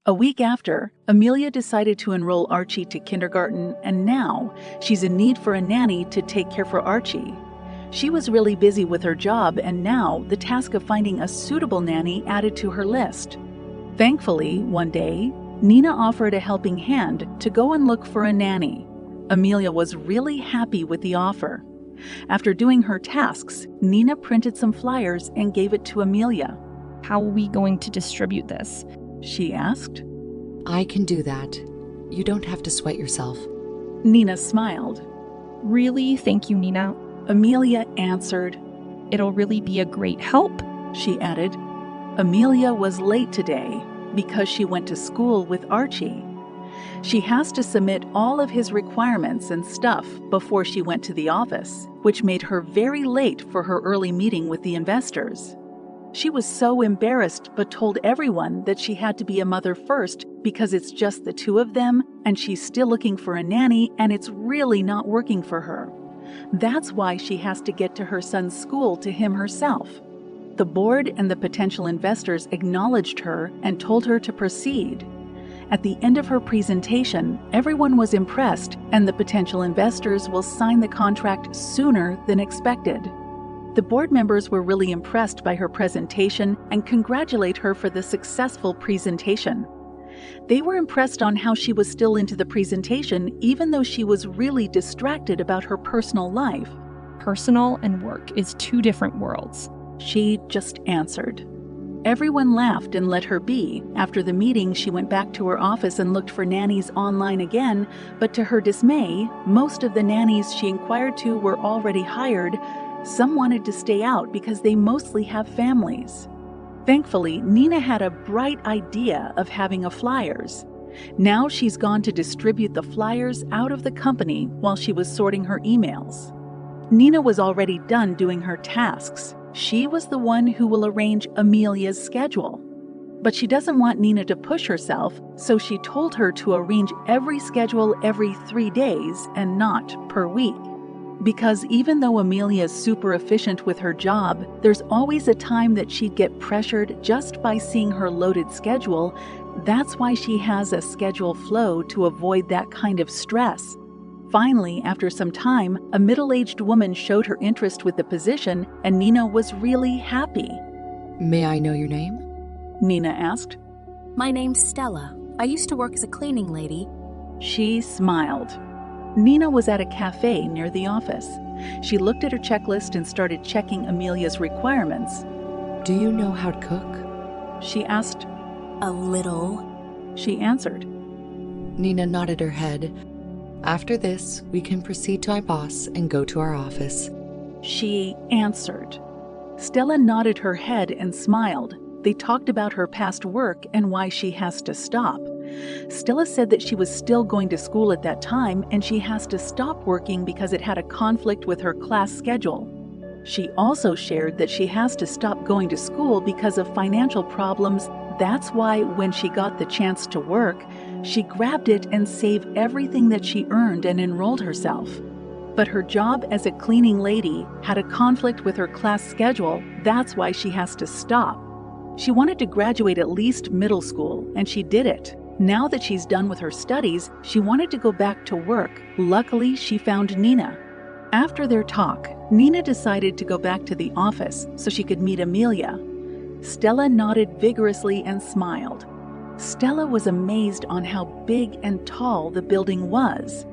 A week after, Amelia decided to enroll Archie to kindergarten, and now she's in need for a nanny to take care for Archie. She was really busy with her job, and now the task of finding a suitable nanny added to her list. Thankfully, one day, Nina offered a helping hand to go and look for a nanny. Amelia was really happy with the offer. After doing her tasks, Nina printed some flyers and gave it to Amelia. How are we going to distribute this? She asked. I can do that. You don't have to sweat yourself. Nina smiled. Really? Thank you, Nina. Amelia answered. It'll really be a great help, she added. Amelia was late today because she went to school with Archie. She has to submit all of his requirements and stuff before she went to the office, which made her very late for her early meeting with the investors. She was so embarrassed but told everyone that she had to be a mother first because it's just the two of them and she's still looking for a nanny and it's really not working for her. That's why she has to get to her son's school to him herself. The board and the potential investors acknowledged her and told her to proceed. At the end of her presentation, everyone was impressed and the potential investors will sign the contract sooner than expected. The board members were really impressed by her presentation and congratulate her for the successful presentation. They were impressed on how she was still into the presentation even though she was really distracted about her personal life. Personal and work is two different worlds, she just answered. Everyone laughed and let her be. After the meeting, she went back to her office and looked for nannies online again, but to her dismay, most of the nannies she inquired to were already hired. Some wanted to stay out because they mostly have families. Thankfully, Nina had a bright idea of having a flyers. Now she's gone to distribute the flyers out of the company while she was sorting her emails. Nina was already done doing her tasks. She was the one who will arrange Amelia's schedule. But she doesn't want Nina to push herself, so she told her to arrange every schedule every 3 days and not per week. Because even though Amelia is super efficient with her job, there's always a time that she'd get pressured just by seeing her loaded schedule. That's why she has a schedule flow to avoid that kind of stress. Finally, after some time, a middle-aged woman showed her interest with the position, and Nina was really happy. May I know your name? Nina asked. My name's Stella. I used to work as a cleaning lady. She smiled. Nina was at a cafe near the office. She looked at her checklist and started checking Amelia's requirements. Do you know how to cook? She asked. A little, she answered. Nina nodded her head. After this, we can proceed to my boss and go to our office. She answered. Stella nodded her head and smiled. They talked about her past work and why she has to stop. Stella said that she was still going to school at that time and she has to stop working because it had a conflict with her class schedule. She also shared that she has to stop going to school because of financial problems. That's why when she got the chance to work, she grabbed it and saved everything that she earned and enrolled herself. But her job as a cleaning lady had a conflict with her class schedule. That's why she has to stop. She wanted to graduate at least middle school, and she did it. Now that she's done with her studies, she wanted to go back to work. Luckily, she found Nina. After their talk, Nina decided to go back to the office so she could meet Amelia. Stella nodded vigorously and smiled. Stella was amazed on how big and tall the building was.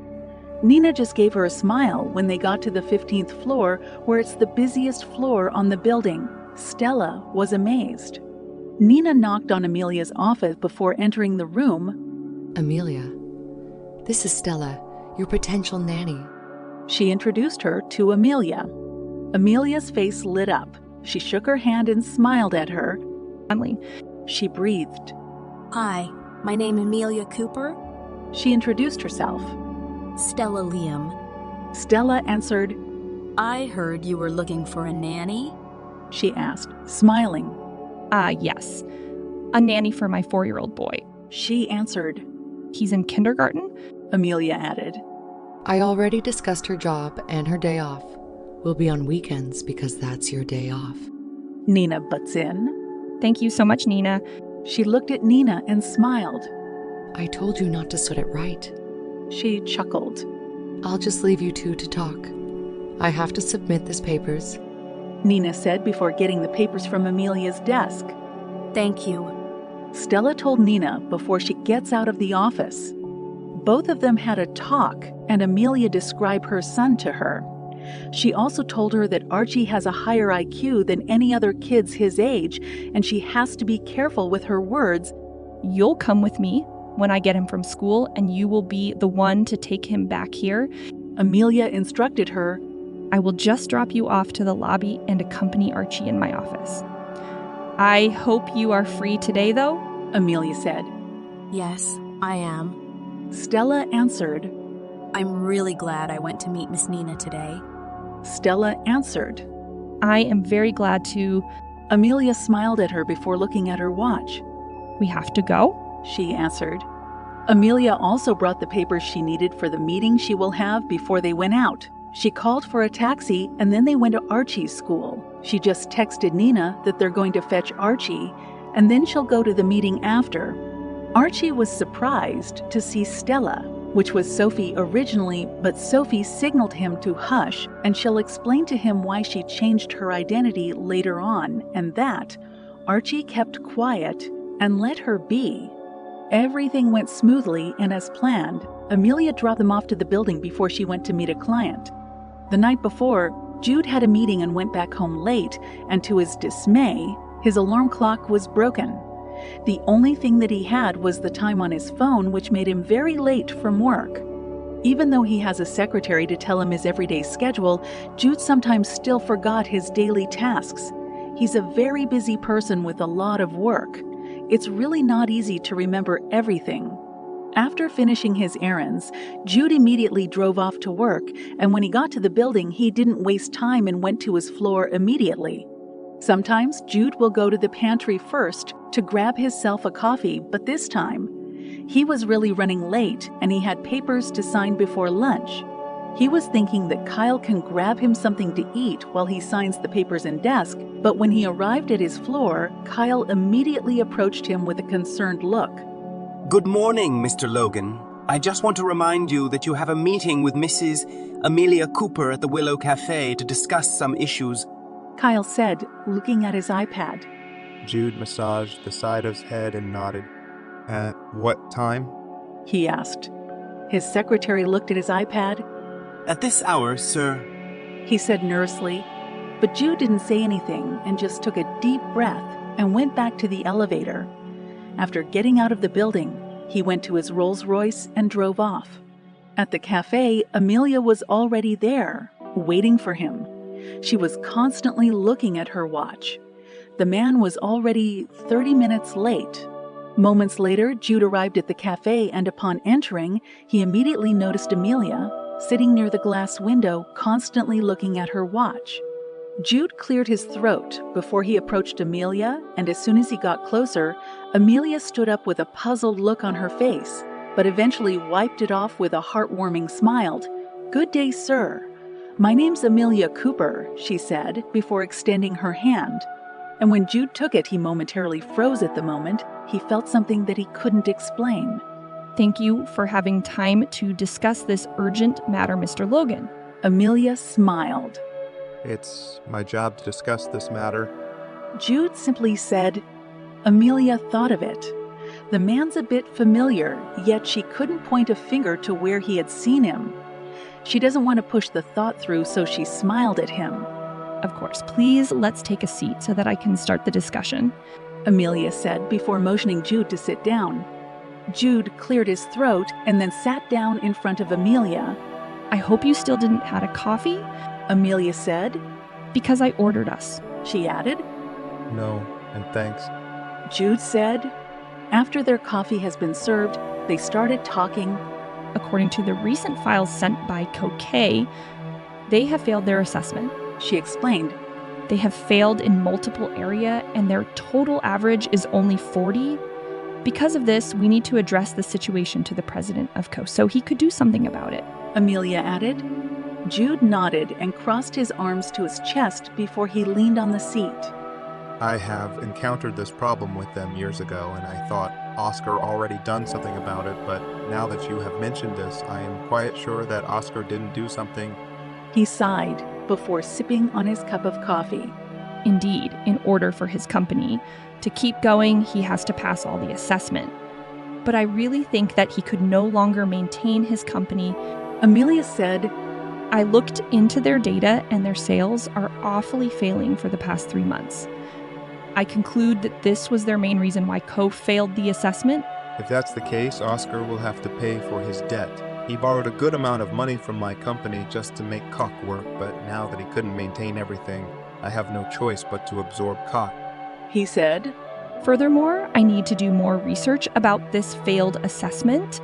Nina just gave her a smile when they got to the 15th floor, where it's the busiest floor on the building. Stella was amazed. Nina knocked on Amelia's office before entering the room. Amelia, this is Stella, your potential nanny. She introduced her to Amelia. Amelia's face lit up. She shook her hand and smiled at her. Finally, she breathed. Hi, my name is Amelia Cooper. She introduced herself. Stella Liam. Stella answered. I heard you were looking for a nanny? She asked, smiling. Yes. A nanny for my 4-year-old boy. She answered. He's in kindergarten? Amelia added. I already discussed her job and her day off. We'll be on weekends because that's your day off. Nina butts in. Thank you so much, Nina. She looked at Nina and smiled. I told you not to set it right. She chuckled. I'll just leave you two to talk. I have to submit these papers. Nina said before getting the papers from Amelia's desk. Thank you. Stella told Nina before she gets out of the office. Both of them had a talk, and Amelia described her son to her. She also told her that Archie has a higher IQ than any other kids his age, and she has to be careful with her words. You'll come with me when I get him from school, and you will be the one to take him back here. Amelia instructed her. I will just drop you off to the lobby and accompany Archie in my office. I hope you are free today, though, Amelia said. Yes, I am. Stella answered. I'm really glad I went to meet Miss Nina today. Stella answered. I am very glad to. Amelia smiled at her before looking at her watch. We have to go? She answered. Amelia also brought the papers she needed for the meeting she will have before they went out. She called for a taxi and then they went to Archie's school. She just texted Nina that they're going to fetch Archie and then she'll go to the meeting after. Archie was surprised to see Stella, which was Sophie originally, but Sophie signaled him to hush and she'll explain to him why she changed her identity later on, and that Archie kept quiet and let her be. Everything went smoothly and as planned. Amelia dropped them off to the building before she went to meet a client. The night before, Jude had a meeting and went back home late, and to his dismay, his alarm clock was broken. The only thing that he had was the time on his phone, which made him very late from work. Even though he has a secretary to tell him his everyday schedule, Jude sometimes still forgot his daily tasks. He's a very busy person with a lot of work. It's really not easy to remember everything. After finishing his errands, Jude immediately drove off to work, and when he got to the building, he didn't waste time and went to his floor immediately. Sometimes Jude will go to the pantry first to grab himself a coffee, but this time, he was really running late and he had papers to sign before lunch. He was thinking that Kael can grab him something to eat while he signs the papers in desk, but when he arrived at his floor, Kael immediately approached him with a concerned look. Good morning, Mr. Logan. I just want to remind you that you have a meeting with Mrs. Amelia Cooper at the Willow Cafe to discuss some issues. Kael said, looking at his iPad. Jude massaged the side of his head and nodded. At what time? He asked. His secretary looked at his iPad. At this hour, sir. He said nervously, but Jude didn't say anything and just took a deep breath and went back to the elevator. After getting out of the building, he went to his Rolls-Royce and drove off. At the cafe, Amelia was already there, waiting for him. She was constantly looking at her watch. The man was already 30 minutes late. Moments later, Jude arrived at the cafe, and upon entering, he immediately noticed Amelia sitting near the glass window, constantly looking at her watch. Jude cleared his throat before he approached Amelia, and as soon as he got closer, Amelia stood up with a puzzled look on her face, but eventually wiped it off with a heartwarming smile. "Good day, sir. My name's Amelia Cooper," she said, before extending her hand. And when Jude took it, he momentarily froze at the moment. He felt something that he couldn't explain. Thank you for having time to discuss this urgent matter, Mr. Logan. Amelia smiled. It's my job to discuss this matter. Jude simply said. Amelia thought of it. The man's a bit familiar, yet she couldn't point a finger to where he had seen him. She doesn't want to push the thought through, so she smiled at him. Of course, please let's take a seat so that I can start the discussion, Amelia said before motioning Jude to sit down. Jude cleared his throat and then sat down in front of Amelia. I hope you still didn't had a coffee, Amelia said. Because I ordered us, she added. No, and thanks. Jude said. After their coffee has been served, they started talking. According to the recent files sent by CoK, they have failed their assessment. She explained. They have failed in multiple areas and their total average is only 40. Because of this, we need to address the situation to the president of CO so he could do something about it, Amelia added. Jude nodded and crossed his arms to his chest before he leaned on the seat. I have encountered this problem with them years ago, and I thought Oscar already done something about it, but now that you have mentioned this, I am quite sure that Oscar didn't do something. He sighed before sipping on his cup of coffee. Indeed, in order for his company to keep going, he has to pass all the assessment. But I really think that he could no longer maintain his company. Amelia said, I looked into their data and their sales are awfully failing for the past 3 months. I conclude that this was their main reason why Co failed the assessment. If that's the case, Oscar will have to pay for his debt. He borrowed a good amount of money from my company just to make Cock work, but now that he couldn't maintain everything, I have no choice but to absorb Cock. He said, Furthermore, I need to do more research about this failed assessment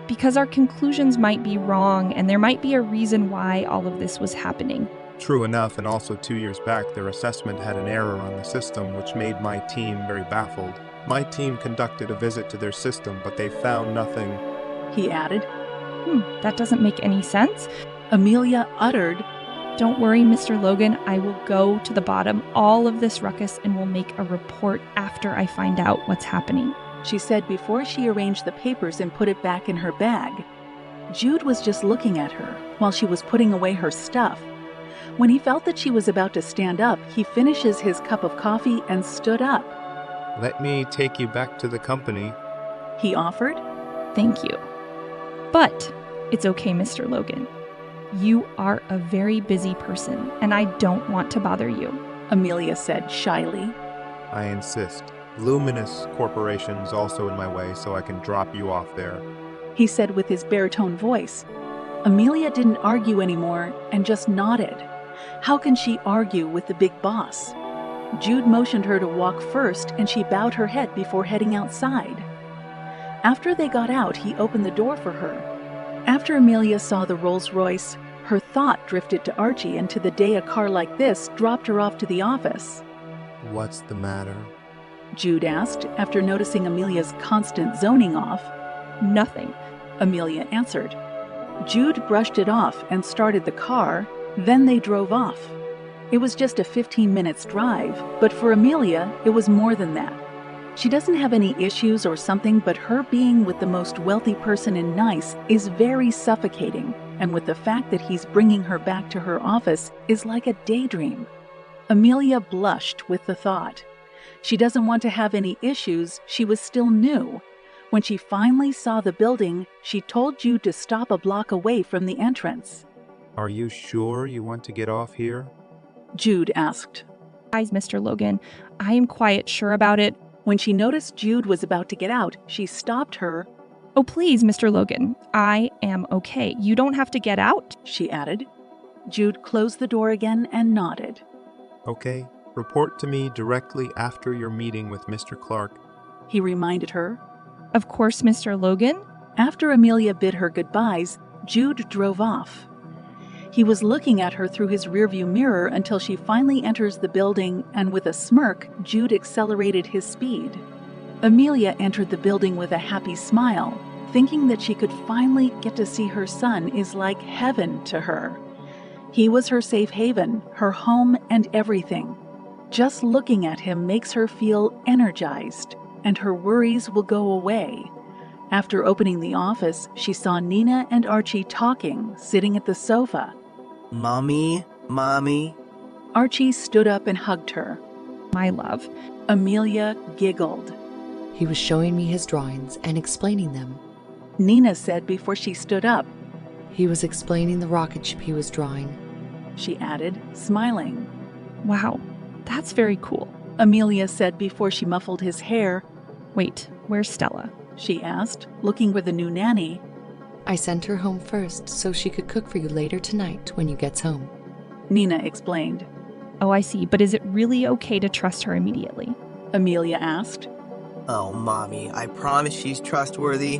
because our conclusions might be wrong and there might be a reason why all of this was happening. True enough, and also 2 years back, their assessment had an error on the system, which made my team very baffled. My team conducted a visit to their system, but they found nothing. He added. That doesn't make any sense. Amelia uttered, Don't worry, Mr. Logan, I will go to the bottom all of this ruckus and will make a report after I find out what's happening. She said before she arranged the papers and put it back in her bag. Jude was just looking at her while she was putting away her stuff. When he felt that she was about to stand up, he finishes his cup of coffee and stood up. Let me take you back to the company. He offered. Thank you. But it's okay, Mr. Logan. You are a very busy person, and I don't want to bother you, Amelia said shyly. I insist. Luminous Corporation's also in my way, so I can drop you off there. He said with his baritone voice. Amelia didn't argue anymore and just nodded. How can she argue with the big boss? Jude motioned her to walk first, and she bowed her head before heading outside. After they got out, he opened the door for her. After Amelia saw the Rolls-Royce, her thought drifted to Archie and to the day a car like this dropped her off to the office. What's the matter? Jude asked, after noticing Amelia's constant zoning off. Nothing, Amelia answered. Jude brushed it off and started the car, then they drove off. It was just a 15 minutes drive, but for Amelia, it was more than that. She doesn't have any issues or something, but her being with the most wealthy person in Nice is very suffocating, and with the fact that he's bringing her back to her office is like a daydream. Amelia blushed with the thought. She doesn't want to have any issues, she was still new. When she finally saw the building, she told Jude to stop a block away from the entrance. Are you sure you want to get off here? Jude asked. Guys, Mr. Logan, I am quite sure about it. When she noticed Jude was about to get out, she stopped her. Oh, please, Mr. Logan, I am okay. You don't have to get out, she added. Jude closed the door again and nodded. Okay, report to me directly after your meeting with Mr. Clark. He reminded her. Of course, Mr. Logan. After Amelia bid her goodbyes, Jude drove off. He was looking at her through his rearview mirror until she finally enters the building, and with a smirk, Jude accelerated his speed. Amelia entered the building with a happy smile, thinking that she could finally get to see her son is like heaven to her. He was her safe haven, her home, and everything. Just looking at him makes her feel energized, and her worries will go away. After opening the office, she saw Nina and Archie talking, sitting at the sofa. Mommy? Archie stood up and hugged her. My love. Amelia giggled. He was showing me his drawings and explaining them. Nina said before she stood up. He was explaining the rocket ship he was drawing. She added, smiling. Wow, that's very cool. Amelia said before she muffled his hair. Wait, where's Stella? She asked, looking for the new nanny. I sent her home first so she could cook for you later tonight when you gets home. Nina explained. Oh, I see, but is it really okay to trust her immediately? Amelia asked. Oh, Mommy, I promise she's trustworthy.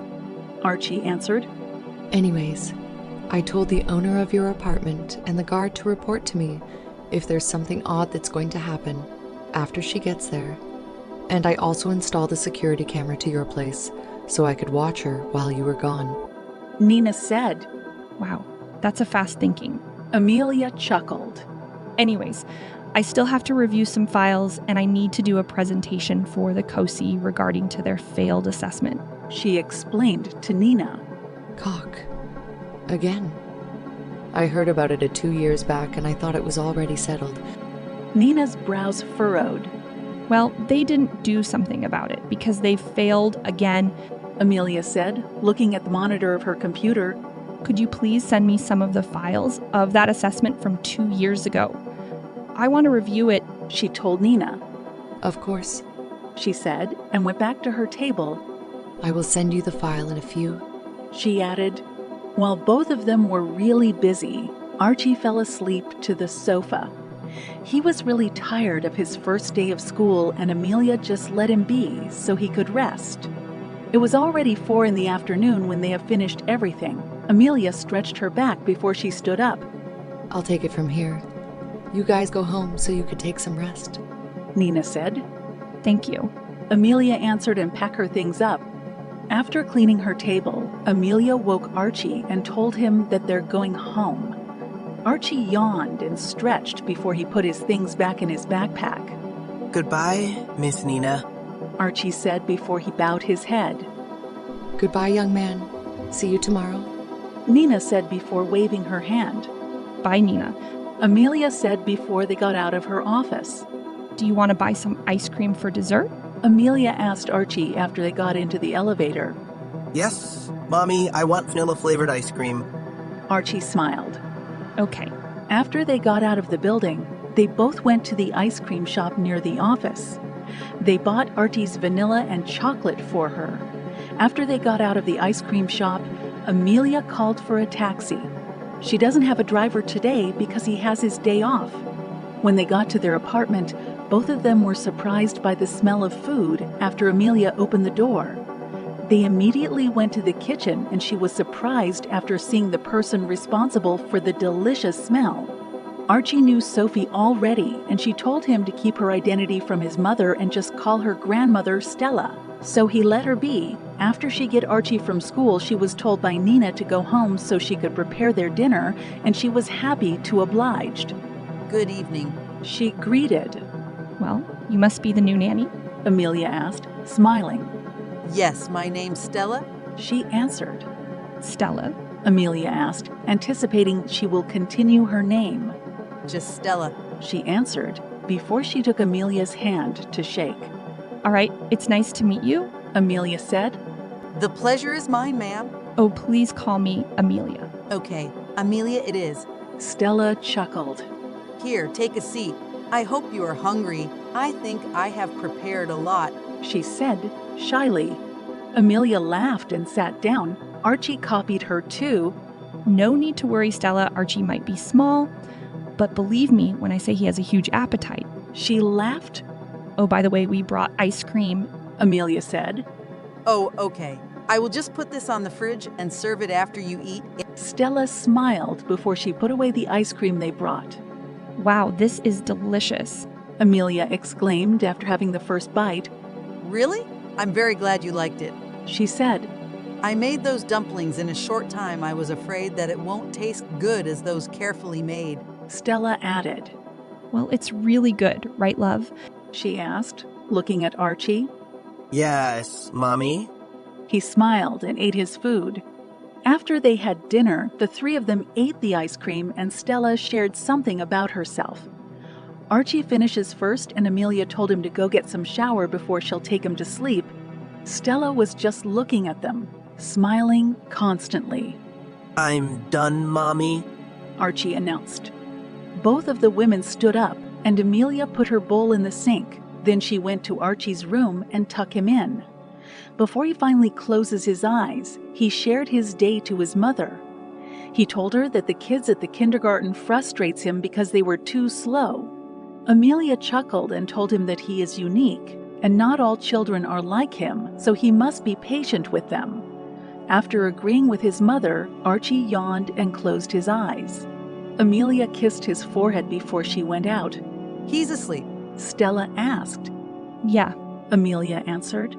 Archie answered. Anyways, I told the owner of your apartment and the guard to report to me if there's something odd that's going to happen after she gets there. And I also installed a security camera to your place so I could watch her while you were gone. Nina said. Wow, that's a fast thinking. Amelia chuckled. Anyways, I still have to review some files, and I need to do a presentation for the COSI regarding to their failed assessment. She explained to Nina. Cock. Again. I heard about it 2 years back and I thought it was already settled. Nina's brows furrowed. Well, they didn't do something about it because they failed again, Amelia said, looking at the monitor of her computer. Could you please send me some of the files of that assessment from 2 years ago? I want to review it, she told Nina. Of course, she said, and went back to her table. I will send you the file in a few, she added. While both of them were really busy, Archie fell asleep to the sofa. He was really tired of his first day of school, and Amelia just let him be so he could rest. It was already 4 in the afternoon when they had finished everything. Amelia stretched her back before she stood up. I'll take it from here. You guys go home so you could take some rest, Nina said. Thank you. Amelia answered and packed her things up. After cleaning her table, Amelia woke Archie and told him that they're going home. Archie yawned and stretched before he put his things back in his backpack. Goodbye, Miss Nina, Archie said before he bowed his head. Goodbye, young man. See you tomorrow. Nina said before waving her hand. Bye, Nina. Amelia said before they got out of her office. Do you want to buy some ice cream for dessert? Amelia asked Archie after they got into the elevator. Yes, Mommy, I want vanilla-flavored ice cream. Archie smiled. Okay. After they got out of the building, they both went to the ice cream shop near the office. They bought Archie's vanilla and chocolate for her. After they got out of the ice cream shop, Amelia called for a taxi. She doesn't have a driver today because he has his day off. When they got to their apartment, both of them were surprised by the smell of food after Amelia opened the door. They immediately went to the kitchen, and she was surprised after seeing the person responsible for the delicious smell. Archie knew Sophie already, and she told him to keep her identity from his mother and just call her grandmother Stella. So he let her be. After she got Archie from school, she was told by Nina to go home so she could prepare their dinner, and she was happy to oblige. Good evening, she greeted. Well, you must be the new nanny? Amelia asked, smiling. Yes, my name's Stella. She answered. Stella? Amelia asked, anticipating she will continue her name. Just Stella. She answered, before she took Amelia's hand to shake. All right, it's nice to meet you, Amelia said. The pleasure is mine, ma'am. Oh, please call me Amelia. Okay, Amelia it is. Stella chuckled. Here, take a seat. I hope you are hungry. I think I have prepared a lot, she said, shyly. Amelia laughed and sat down. Archie copied her too. No need to worry, Stella. Archie might be small, but believe me when I say he has a huge appetite. She laughed. Oh, by the way, we brought ice cream, Amelia said. Oh, okay. I will just put this on the fridge and serve it after you eat. Stella smiled before she put away the ice cream they brought. Wow, this is delicious, Amelia exclaimed after having the first bite. Really? I'm very glad you liked it, she said. I made those dumplings in a short time. I was afraid that it won't taste good as those carefully made, Stella added. Well, it's really good, right, love? She asked, looking at Archie. Yes, Mommy. He smiled and ate his food. After they had dinner, the three of them ate the ice cream and Stella shared something about herself. Archie finishes first and Amelia told him to go get some shower before she'll take him to sleep. Stella was just looking at them, smiling constantly. I'm done, Mommy, Archie announced. Both of the women stood up and Amelia put her bowl in the sink. Then she went to Archie's room and tucked him in. Before he finally closes his eyes, he shared his day to his mother. He told her that the kids at the kindergarten frustrates him because they were too slow. Amelia chuckled and told him that he is unique, and not all children are like him, so he must be patient with them. After agreeing with his mother, Archie yawned and closed his eyes. Amelia kissed his forehead before she went out. He's asleep. Stella asked. Yeah. Amelia answered.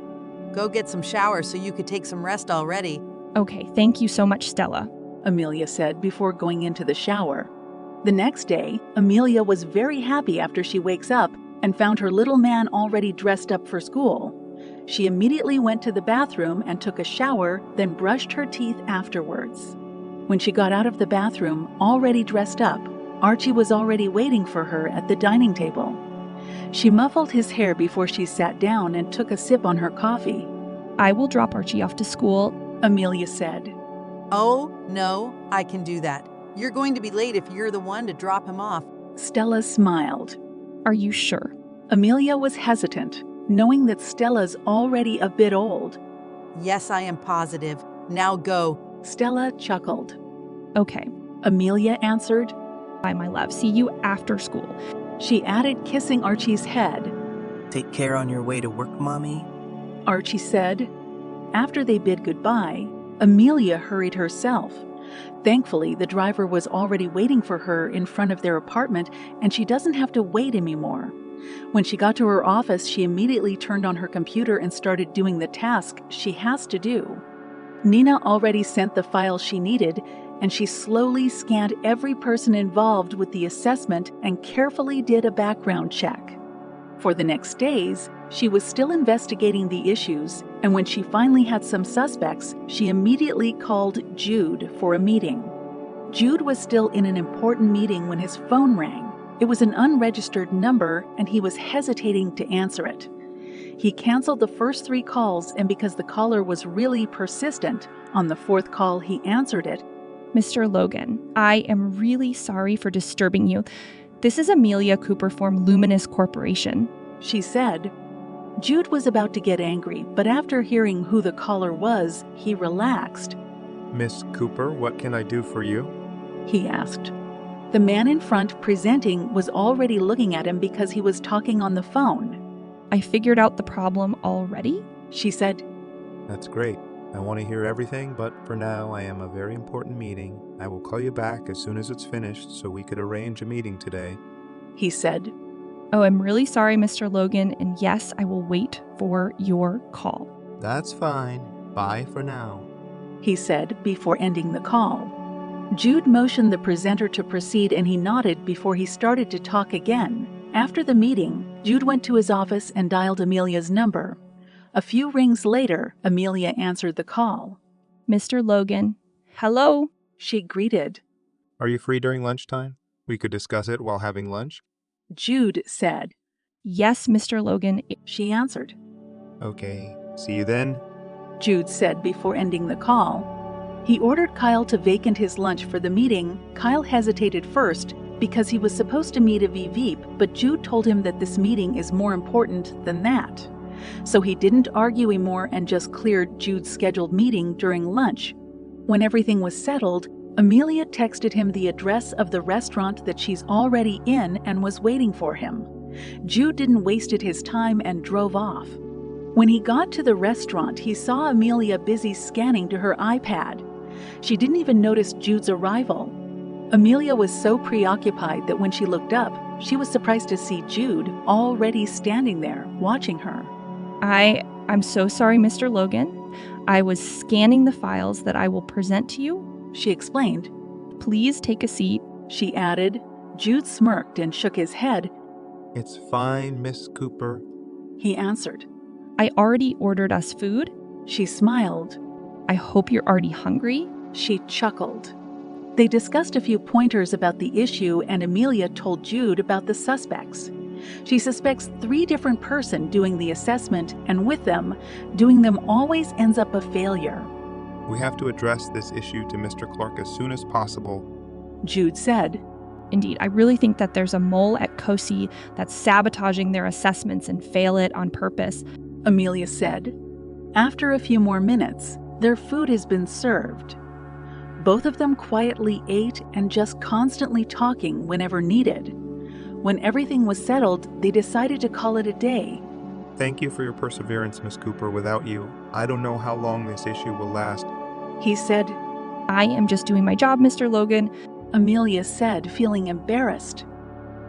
Go get some shower so you could take some rest already. Okay, thank you so much, Stella, Amelia said before going into the shower. The next day, Amelia was very happy after she wakes up and found her little man already dressed up for school. She immediately went to the bathroom and took a shower, then brushed her teeth afterwards. When she got out of the bathroom, already dressed up, Archie was already waiting for her at the dining table. She muffled his hair before she sat down and took a sip on her coffee. I will drop Archie off to school, Amelia said. Oh, no, I can do that. You're going to be late if you're the one to drop him off. Stella smiled. Are you sure? Amelia was hesitant, knowing that Stella's already a bit old. Yes, I am positive. Now go. Stella chuckled. Okay. Amelia answered. Bye, my love. See you after school. She added, kissing Archie's head. Take care on your way to work, Mommy. Archie said. After they bid goodbye, Amelia hurried herself. Thankfully, the driver was already waiting for her in front of their apartment, and she doesn't have to wait anymore. When she got to her office, she immediately turned on her computer and started doing the task she has to do. Nina already sent the files she needed, and she slowly scanned every person involved with the assessment and carefully did a background check. For the next days, she was still investigating the issues, and when she finally had some suspects, she immediately called Jude for a meeting. Jude was still in an important meeting when his phone rang. It was an unregistered number, and he was hesitating to answer it. He canceled the first 3 calls, and because the caller was really persistent, on the 4th call he answered it. Mr. Logan, I am really sorry for disturbing you. This is Amelia Cooper from Luminous Corporation, she said. Jude was about to get angry, but after hearing who the caller was, he relaxed. Miss Cooper, what can I do for you? He asked. The man in front presenting was already looking at him because he was talking on the phone. I figured out the problem already, she said. That's great. I want to hear everything, but for now I am a very important meeting. I will call you back as soon as it's finished so we could arrange a meeting today, he said. Oh, I'm really sorry, Mr. Logan, and yes, I will wait for your call. That's fine. Bye for now, he said before ending the call. Jude motioned the presenter to proceed and he nodded before he started to talk again. After the meeting, Jude went to his office and dialed Amelia's number. A few rings later, Amelia answered the call. Mr. Logan, hello, she greeted. Are you free during lunchtime? We could discuss it while having lunch. Jude said. Yes, Mr. Logan, she answered. Okay, see you then, Jude said before ending the call. He ordered Kael to vacant his lunch for the meeting. Kael hesitated first because he was supposed to meet a VVIP, but Jude told him that this meeting is more important than that. So he didn't argue anymore and just cleared Jude's scheduled meeting during lunch. When everything was settled, Amelia texted him the address of the restaurant that she's already in and was waiting for him. Jude didn't waste his time and drove off. When he got to the restaurant, he saw Amelia busy scanning to her iPad. She didn't even notice Jude's arrival. Amelia was so preoccupied that when she looked up, she was surprised to see Jude already standing there, watching her. I'm so sorry, Mr. Logan. I was scanning the files that I will present to you, she explained. Please take a seat, she added. Jude smirked and shook his head. It's fine, Miss Cooper, he answered. I already ordered us food. She smiled. I hope you're already hungry, she chuckled. They discussed a few pointers about the issue, and Amelia told Jude about the suspects. She suspects 3 different persons doing the assessment, and with them, doing them always ends up a failure. We have to address this issue to Mr. Clark as soon as possible, Jude said. Indeed, I really think that there's a mole at COSI that's sabotaging their assessments and fail it on purpose, Amelia said. After a few more minutes, their food has been served. Both of them quietly ate and just constantly talking whenever needed. When everything was settled, they decided to call it a day. Thank you for your perseverance, Miss Cooper. Without you, I don't know how long this issue will last, he said. I am just doing my job, Mr. Logan, Amelia said, feeling embarrassed.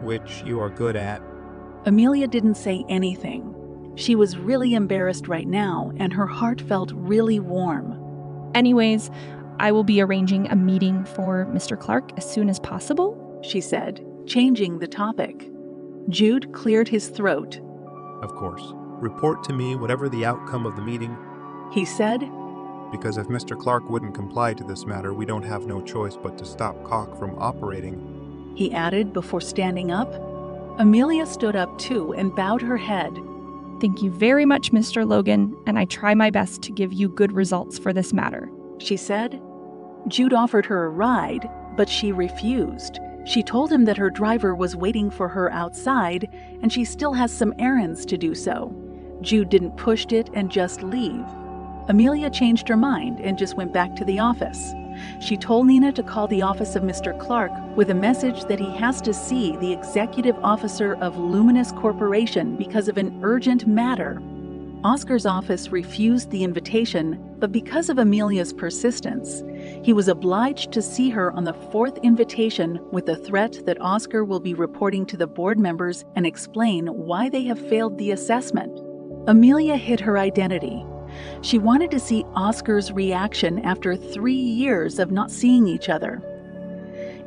which you are good at. Amelia didn't say anything. She was really embarrassed right now, and her heart felt really warm. Anyways, I will be arranging a meeting for Mr. Clark as soon as possible, she said, changing the topic. Jude cleared his throat. Of course. Report to me whatever the outcome of the meeting, He said, because if Mr. Clark wouldn't comply to this matter, we don't have no choice but to stop Cock from operating. he added before standing up. Amelia stood up too and bowed her head. Thank you very much, Mr. Logan, and I try my best to give you good results for this matter, She said. Jude offered her a ride, but she refused. She told him that her driver was waiting for her outside, and she still has some errands to do so. Jude didn't push it and just leave. Amelia changed her mind and just went back to the office. She told Nina to call the office of Mr. Clark with a message that he has to see the executive officer of Luminous Corporation because of an urgent matter. Oscar's office refused the invitation, but because of Amelia's persistence, he was obliged to see her on the fourth invitation with the threat that Oscar will be reporting to the board members and explain why they have failed the assessment. Amelia hid her identity. She wanted to see Oscar's reaction after 3 years of not seeing each other.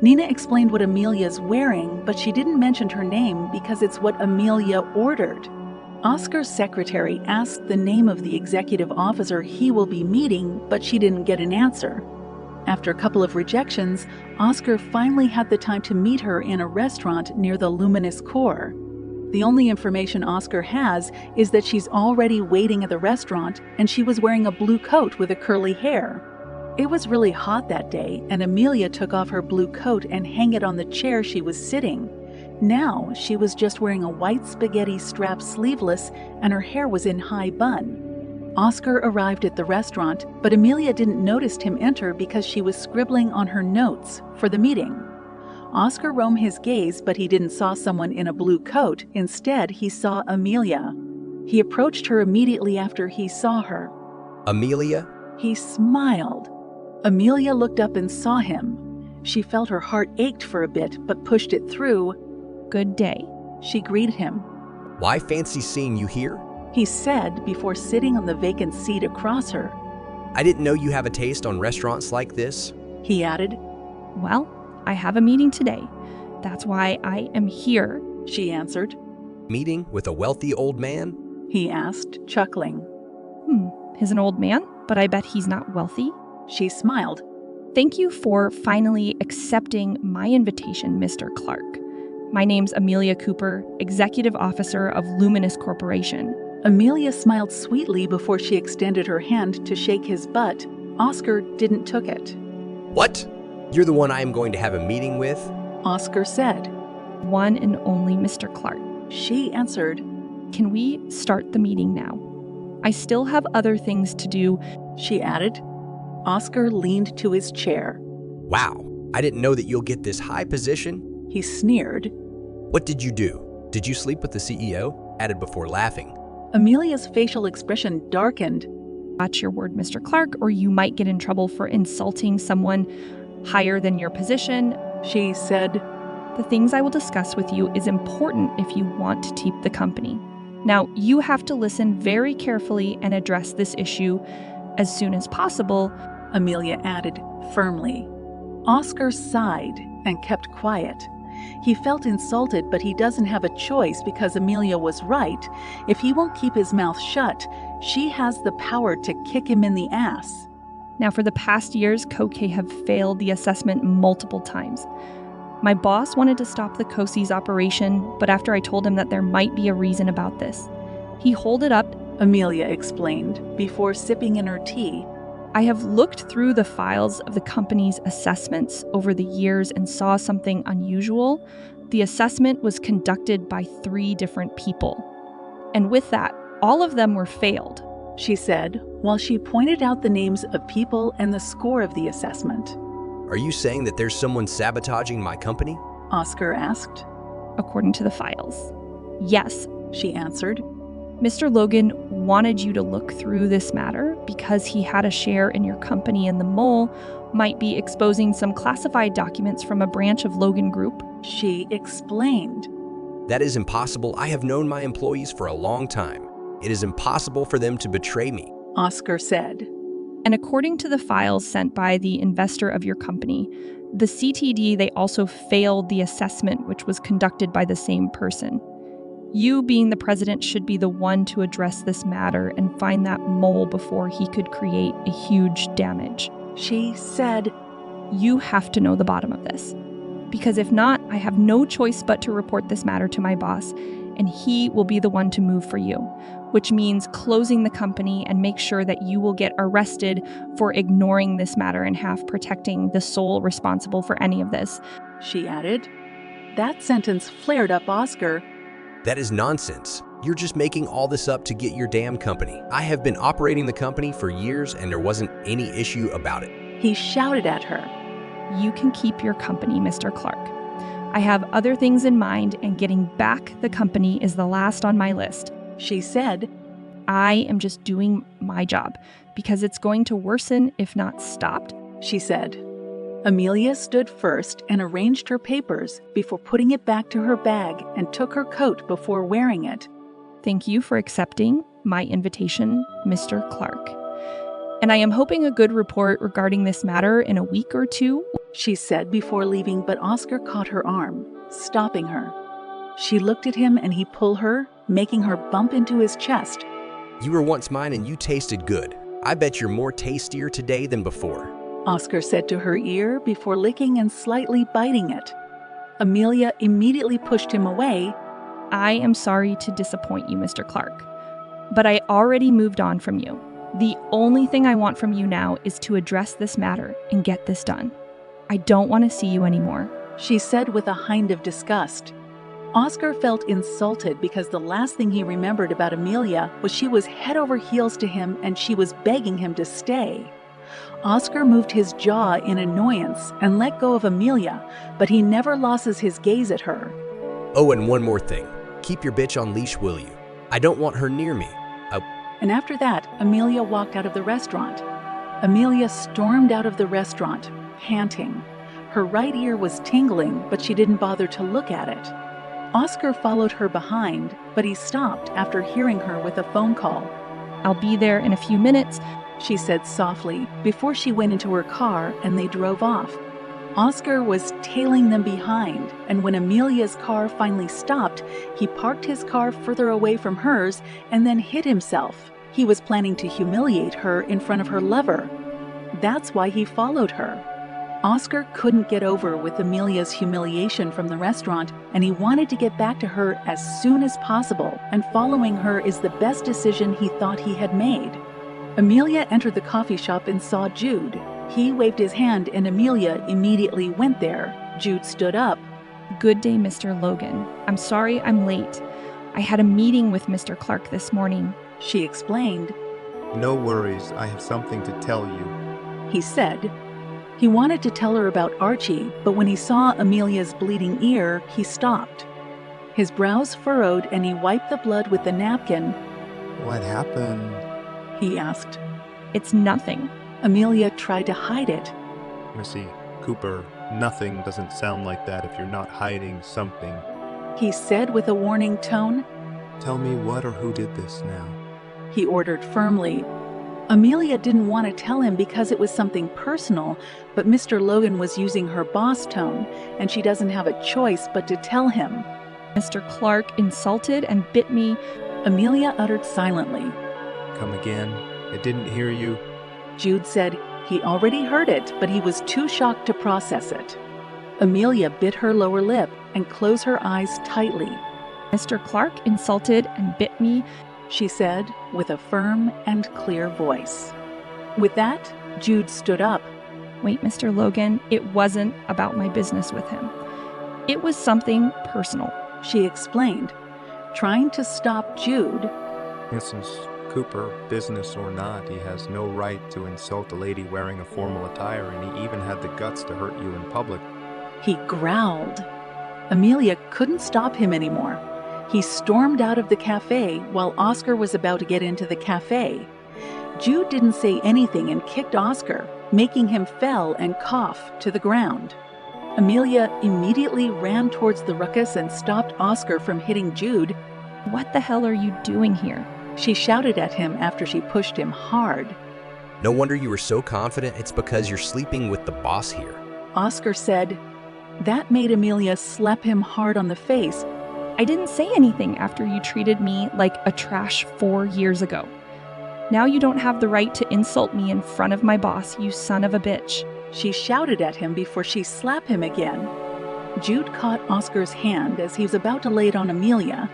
Nina explained what Amelia's wearing, but she didn't mention her name because it's what Amelia ordered. Oscar's secretary asked the name of the executive officer he will be meeting, but she didn't get an answer. After a couple of rejections, Oscar finally had the time to meet her in a restaurant near the Luminous Core. The only information Oscar has is that she's already waiting at the restaurant and she was wearing a blue coat with a curly hair. It was really hot that day, and Amelia took off her blue coat and hung it on the chair she was sitting. Now she was just wearing a white spaghetti strap sleeveless and her hair was in high bun. Oscar arrived at the restaurant, but Amelia didn't notice him enter because she was scribbling on her notes for the meeting. Oscar roamed his gaze, but he didn't saw someone in a blue coat. Instead, he saw Amelia. He approached her immediately after he saw her. Amelia? He smiled. Amelia looked up and saw him. She felt her heart ached for a bit, but pushed it through. Good day, She greeted him. Why fancy seeing you here? He said before sitting on the vacant seat across her. I didn't know you have a taste on restaurants like this. He added. Well, I have a meeting today. That's why I am here. She answered. Meeting with a wealthy old man? He asked, chuckling. He's an old man, but I bet he's not wealthy. She smiled. Thank you for finally accepting my invitation, Mr. Clark. My name's Amelia Cooper, Executive Officer of Luminous Corporation. Amelia smiled sweetly before she extended her hand to shake his butt. Oscar didn't took it. What? You're the one I am going to have a meeting with? Oscar said. One and only Mr. Clark. She answered. Can we start the meeting now? I still have other things to do. She added. Oscar leaned to his chair. Wow, I didn't know that you'll get this high position. He sneered. What did you do? Did you sleep with the CEO? Added before laughing. Amelia's facial expression darkened. Watch your word, Mr. Clark, or you might get in trouble for insulting someone higher than your position. She said. The things I will discuss with you is important if you want to keep the company. Now, you have to listen very carefully and address this issue as soon as possible, Amelia added firmly. Oscar sighed and kept quiet. He felt insulted, but he doesn't have a choice because Amelia was right. If he won't keep his mouth shut, she has the power to kick him in the ass. Now, for the past years, CoK have failed the assessment multiple times. My boss wanted to stop the COSI's operation, but after I told him that there might be a reason about this, he held it up, Amelia explained, before sipping in her tea. I have looked through the files of the company's assessments over the years and saw something unusual. The assessment was conducted by 3 different people. And with that, all of them were failed, she said, while she pointed out the names of people and the score of the assessment. Are you saying that there's someone sabotaging my company? Oscar asked. according to the files. Yes, She answered. Mr. Logan wanted you to look through this matter because he had a share in your company, and the mole might be exposing some classified documents from a branch of Logan Group. She explained. That is impossible. I have known my employees for a long time. It is impossible for them to betray me. Oscar said. And according to the files sent by the investor of your company, The CTD, they also failed the assessment, which was conducted by the same person. You, being the president, should be the one to address this matter and find that mole before he could create a huge damage. She said, You have to know the bottom of this. Because if not, I have no choice but to report this matter to my boss, and he will be the one to move for you, which means closing the company and make sure that you will get arrested for ignoring this matter and half protecting the soul responsible for any of this. She added. That sentence flared up Oscar. That is nonsense. You're just making all this up to get your damn company. I have been operating the company for years and there wasn't any issue about it. He shouted at her. You can keep your company, Mr. Clark. I have other things in mind, and getting back the company is the last on my list. She said, I am just doing my job because it's going to worsen if not stopped. She said. Amelia stood first and arranged her papers before putting it back to her bag and took her coat before wearing it. Thank you for accepting my invitation, Mr. Clark. And I am hoping a good report regarding this matter in a week or two, she said before leaving, but Oscar caught her arm, stopping her. She looked at him and he pulled her, making her bump into his chest. You were once mine and you tasted good. I bet you're more tastier today than before. Oscar said to her ear before licking and slightly biting it. Amelia immediately pushed him away. I am sorry to disappoint you, Mr. Clark, but I already moved on from you. The only thing I want from you now is to address this matter and get this done. I don't want to see you anymore, she said with a hint of disgust. Oscar felt insulted because the last thing he remembered about Amelia was she was head over heels to him and she was begging him to stay. Oscar moved his jaw in annoyance and let go of Amelia, but he never loses his gaze at her. Oh, and one more thing. Keep your bitch on leash, will you? I don't want her near me. And after that, Amelia walked out of the restaurant. Amelia stormed out of the restaurant, panting. Her right ear was tingling, but she didn't bother to look at it. Oscar followed her behind, but he stopped after hearing her with a phone call. I'll be there in a few minutes, she said softly before she went into her car and they drove off. Oscar was tailing them behind, and when Amelia's car finally stopped, he parked his car further away from hers and then hid himself. He was planning to humiliate her in front of her lover. That's why he followed her. Oscar couldn't get over with Amelia's humiliation from the restaurant, and he wanted to get back to her as soon as possible, and following her is the best decision he thought he had made. Amelia entered the coffee shop and saw Jude. He waved his hand and Amelia immediately went there. Jude stood up. Good day, Mr. Logan. I'm sorry I'm late. I had a meeting with Mr. Clark this morning, she explained. No worries, I have something to tell you, he said. He wanted to tell her about Archie, but when he saw Amelia's bleeding ear, he stopped. His brows furrowed and he wiped the blood with the napkin. What happened? He asked. It's nothing. Amelia tried to hide it. Missy, Cooper, nothing doesn't sound like that if you're not hiding something, he said with a warning tone. Tell me what or who did this now, he ordered firmly. Amelia didn't want to tell him because it was something personal, but Mr. Logan was using her boss tone, and she doesn't have a choice but to tell him. Mr. Clark insulted and bit me, Amelia uttered silently. Come again? I didn't hear you. Jude said he already heard it, but he was too shocked to process it. Amelia bit her lower lip and closed her eyes tightly. Mr. Clark insulted and bit me, she said with a firm and clear voice. With that, Jude stood up. Wait, Mr. Logan, it wasn't about my business with him. It was something personal, she explained, trying to stop Jude. Mrs. Cooper, business or not, he has no right to insult a lady wearing a formal attire, and he even had the guts to hurt you in public, he growled. Amelia couldn't stop him anymore. He stormed out of the cafe while Oscar was about to get into the cafe. Jude didn't say anything and kicked Oscar, making him fell and cough to the ground. Amelia immediately ran towards the ruckus and stopped Oscar from hitting Jude. What the hell are you doing here? She shouted at him after she pushed him hard. No wonder you were so confident. It's because you're sleeping with the boss here. Oscar said. That made Amelia slap him hard on the face. I didn't say anything after you treated me like a trash 4 years ago. Now you don't have the right to insult me in front of my boss, you son of a bitch. She shouted at him before she slapped him again. Jude caught Oscar's hand as he was about to lay it on Amelia.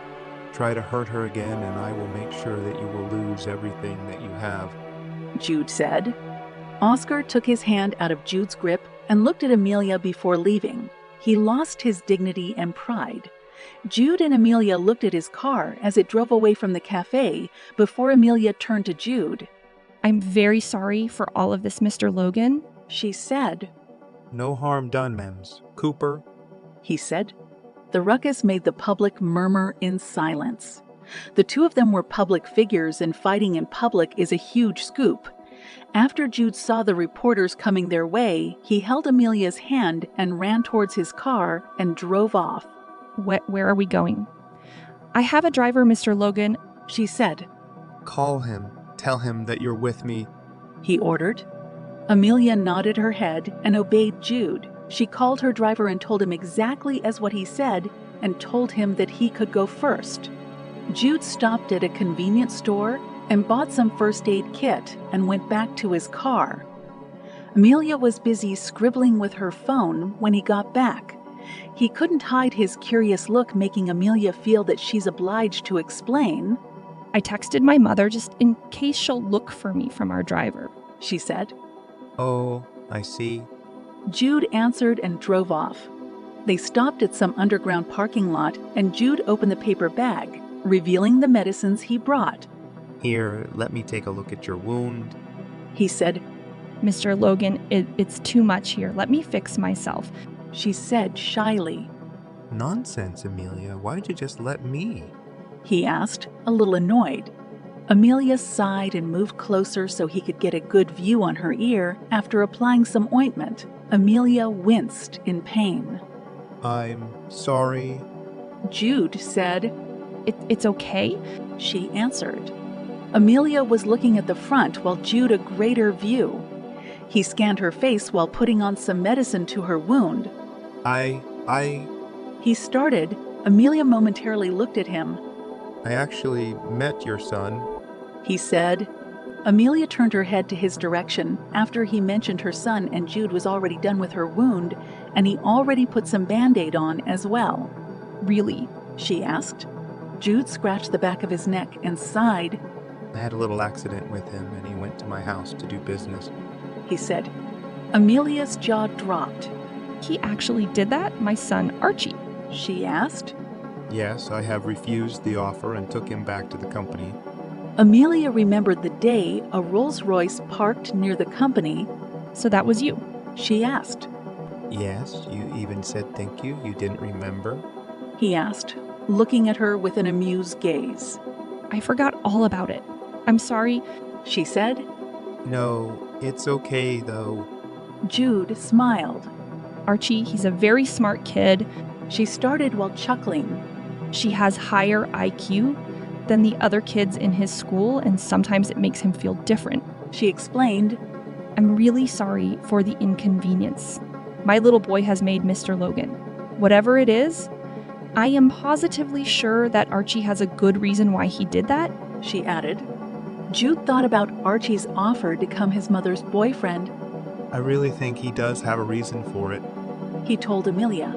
Try to hurt her again, and I will make sure that you will lose everything that you have, Jude said. Oscar took his hand out of Jude's grip and looked at Amelia before leaving. He lost his dignity and pride. Jude and Amelia looked at his car as it drove away from the cafe before Amelia turned to Jude. I'm very sorry for all of this, Mr. Logan, she said. No harm done, Mems. Cooper, he said. The ruckus made the public murmur in silence. The two of them were public figures, and fighting in public is a huge scoop. After Jude saw the reporters coming their way, he held Amelia's hand and ran towards his car and drove off. Where are we going? I have a driver, Mr. Logan, she said. Call him. Tell him that you're with me, he ordered. Amelia nodded her head and obeyed Jude. She called her driver and told him exactly as what he said and told him that he could go first. Jude stopped at a convenience store and bought some first aid kit and went back to his car. Amelia was busy scribbling with her phone when he got back. He couldn't hide his curious look, making Amelia feel that she's obliged to explain. I texted my mother just in case she'll look for me from our driver, she said. Oh, I see. Jude answered and drove off. They stopped at some underground parking lot, and Jude opened the paper bag, revealing the medicines he brought. Here, let me take a look at your wound, he said. Mr. Logan, it's too much here. Let me fix myself, she said shyly. Nonsense, Amelia. Why'd you just let me? He asked, a little annoyed. Amelia sighed and moved closer so he could get a good view on her ear after applying some ointment. Amelia winced in pain. I'm sorry, Jude said. It's okay, she answered. Amelia was looking at the front while Jude a greater view. He scanned her face while putting on some medicine to her wound. He started. Amelia momentarily looked at him. I actually met your son, he said. Amelia turned her head to his direction after he mentioned her son, and Jude was already done with her wound, and he already put some Band-Aid on as well. Really? She asked. Jude scratched the back of his neck and sighed. I had a little accident with him, and he went to my house to do business, he said. Amelia's jaw dropped. He actually did that, my son Archie? She asked. Yes, I have refused the offer and took him back to the company. Amelia remembered the day a Rolls-Royce parked near the company. So that was you? She asked. Yes, you even said thank you. You didn't remember? He asked, looking at her with an amused gaze. I forgot all about it. I'm sorry, she said. No, it's okay, though. Jude smiled. Archie, he's a very smart kid. She started while chuckling. She has higher IQ than the other kids in his school, and sometimes it makes him feel different. She explained. I'm really sorry for the inconvenience my little boy has made Mr. Logan. Whatever it is, I am positively sure that Archie has a good reason why he did that, she added. Jude thought about Archie's offer to become his mother's boyfriend. I really think he does have a reason for it, he told Amelia.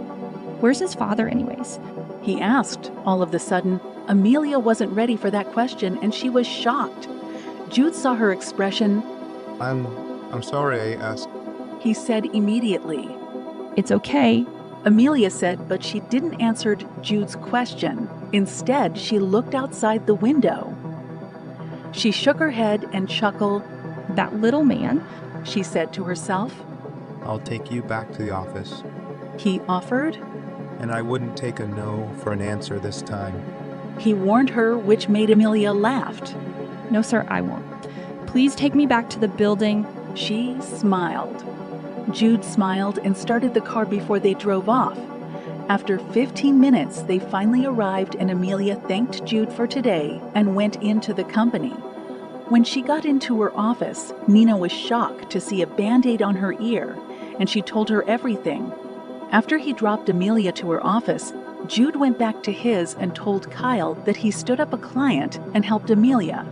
Where's his father anyways? He asked. All of a sudden, Amelia wasn't ready for that question, and she was shocked. Jude saw her expression. I'm sorry I asked, he said immediately. It's okay, Amelia said, but she didn't answer Jude's question. Instead, she looked outside the window. She shook her head and chuckled. That little man, she said to herself. I'll take you back to the office, he offered. And I wouldn't take a no for an answer this time, he warned her, which made Amelia laugh. No, sir, I won't. Please take me back to the building. She smiled. Jude smiled and started the car before they drove off. After 15 minutes, they finally arrived, and Amelia thanked Jude for today and went into the company. When she got into her office, Nina was shocked to see a Band-Aid on her ear, and she told her everything. After he dropped Amelia to her office, Jude went back to his and told Kael that he stood up a client and helped Amelia.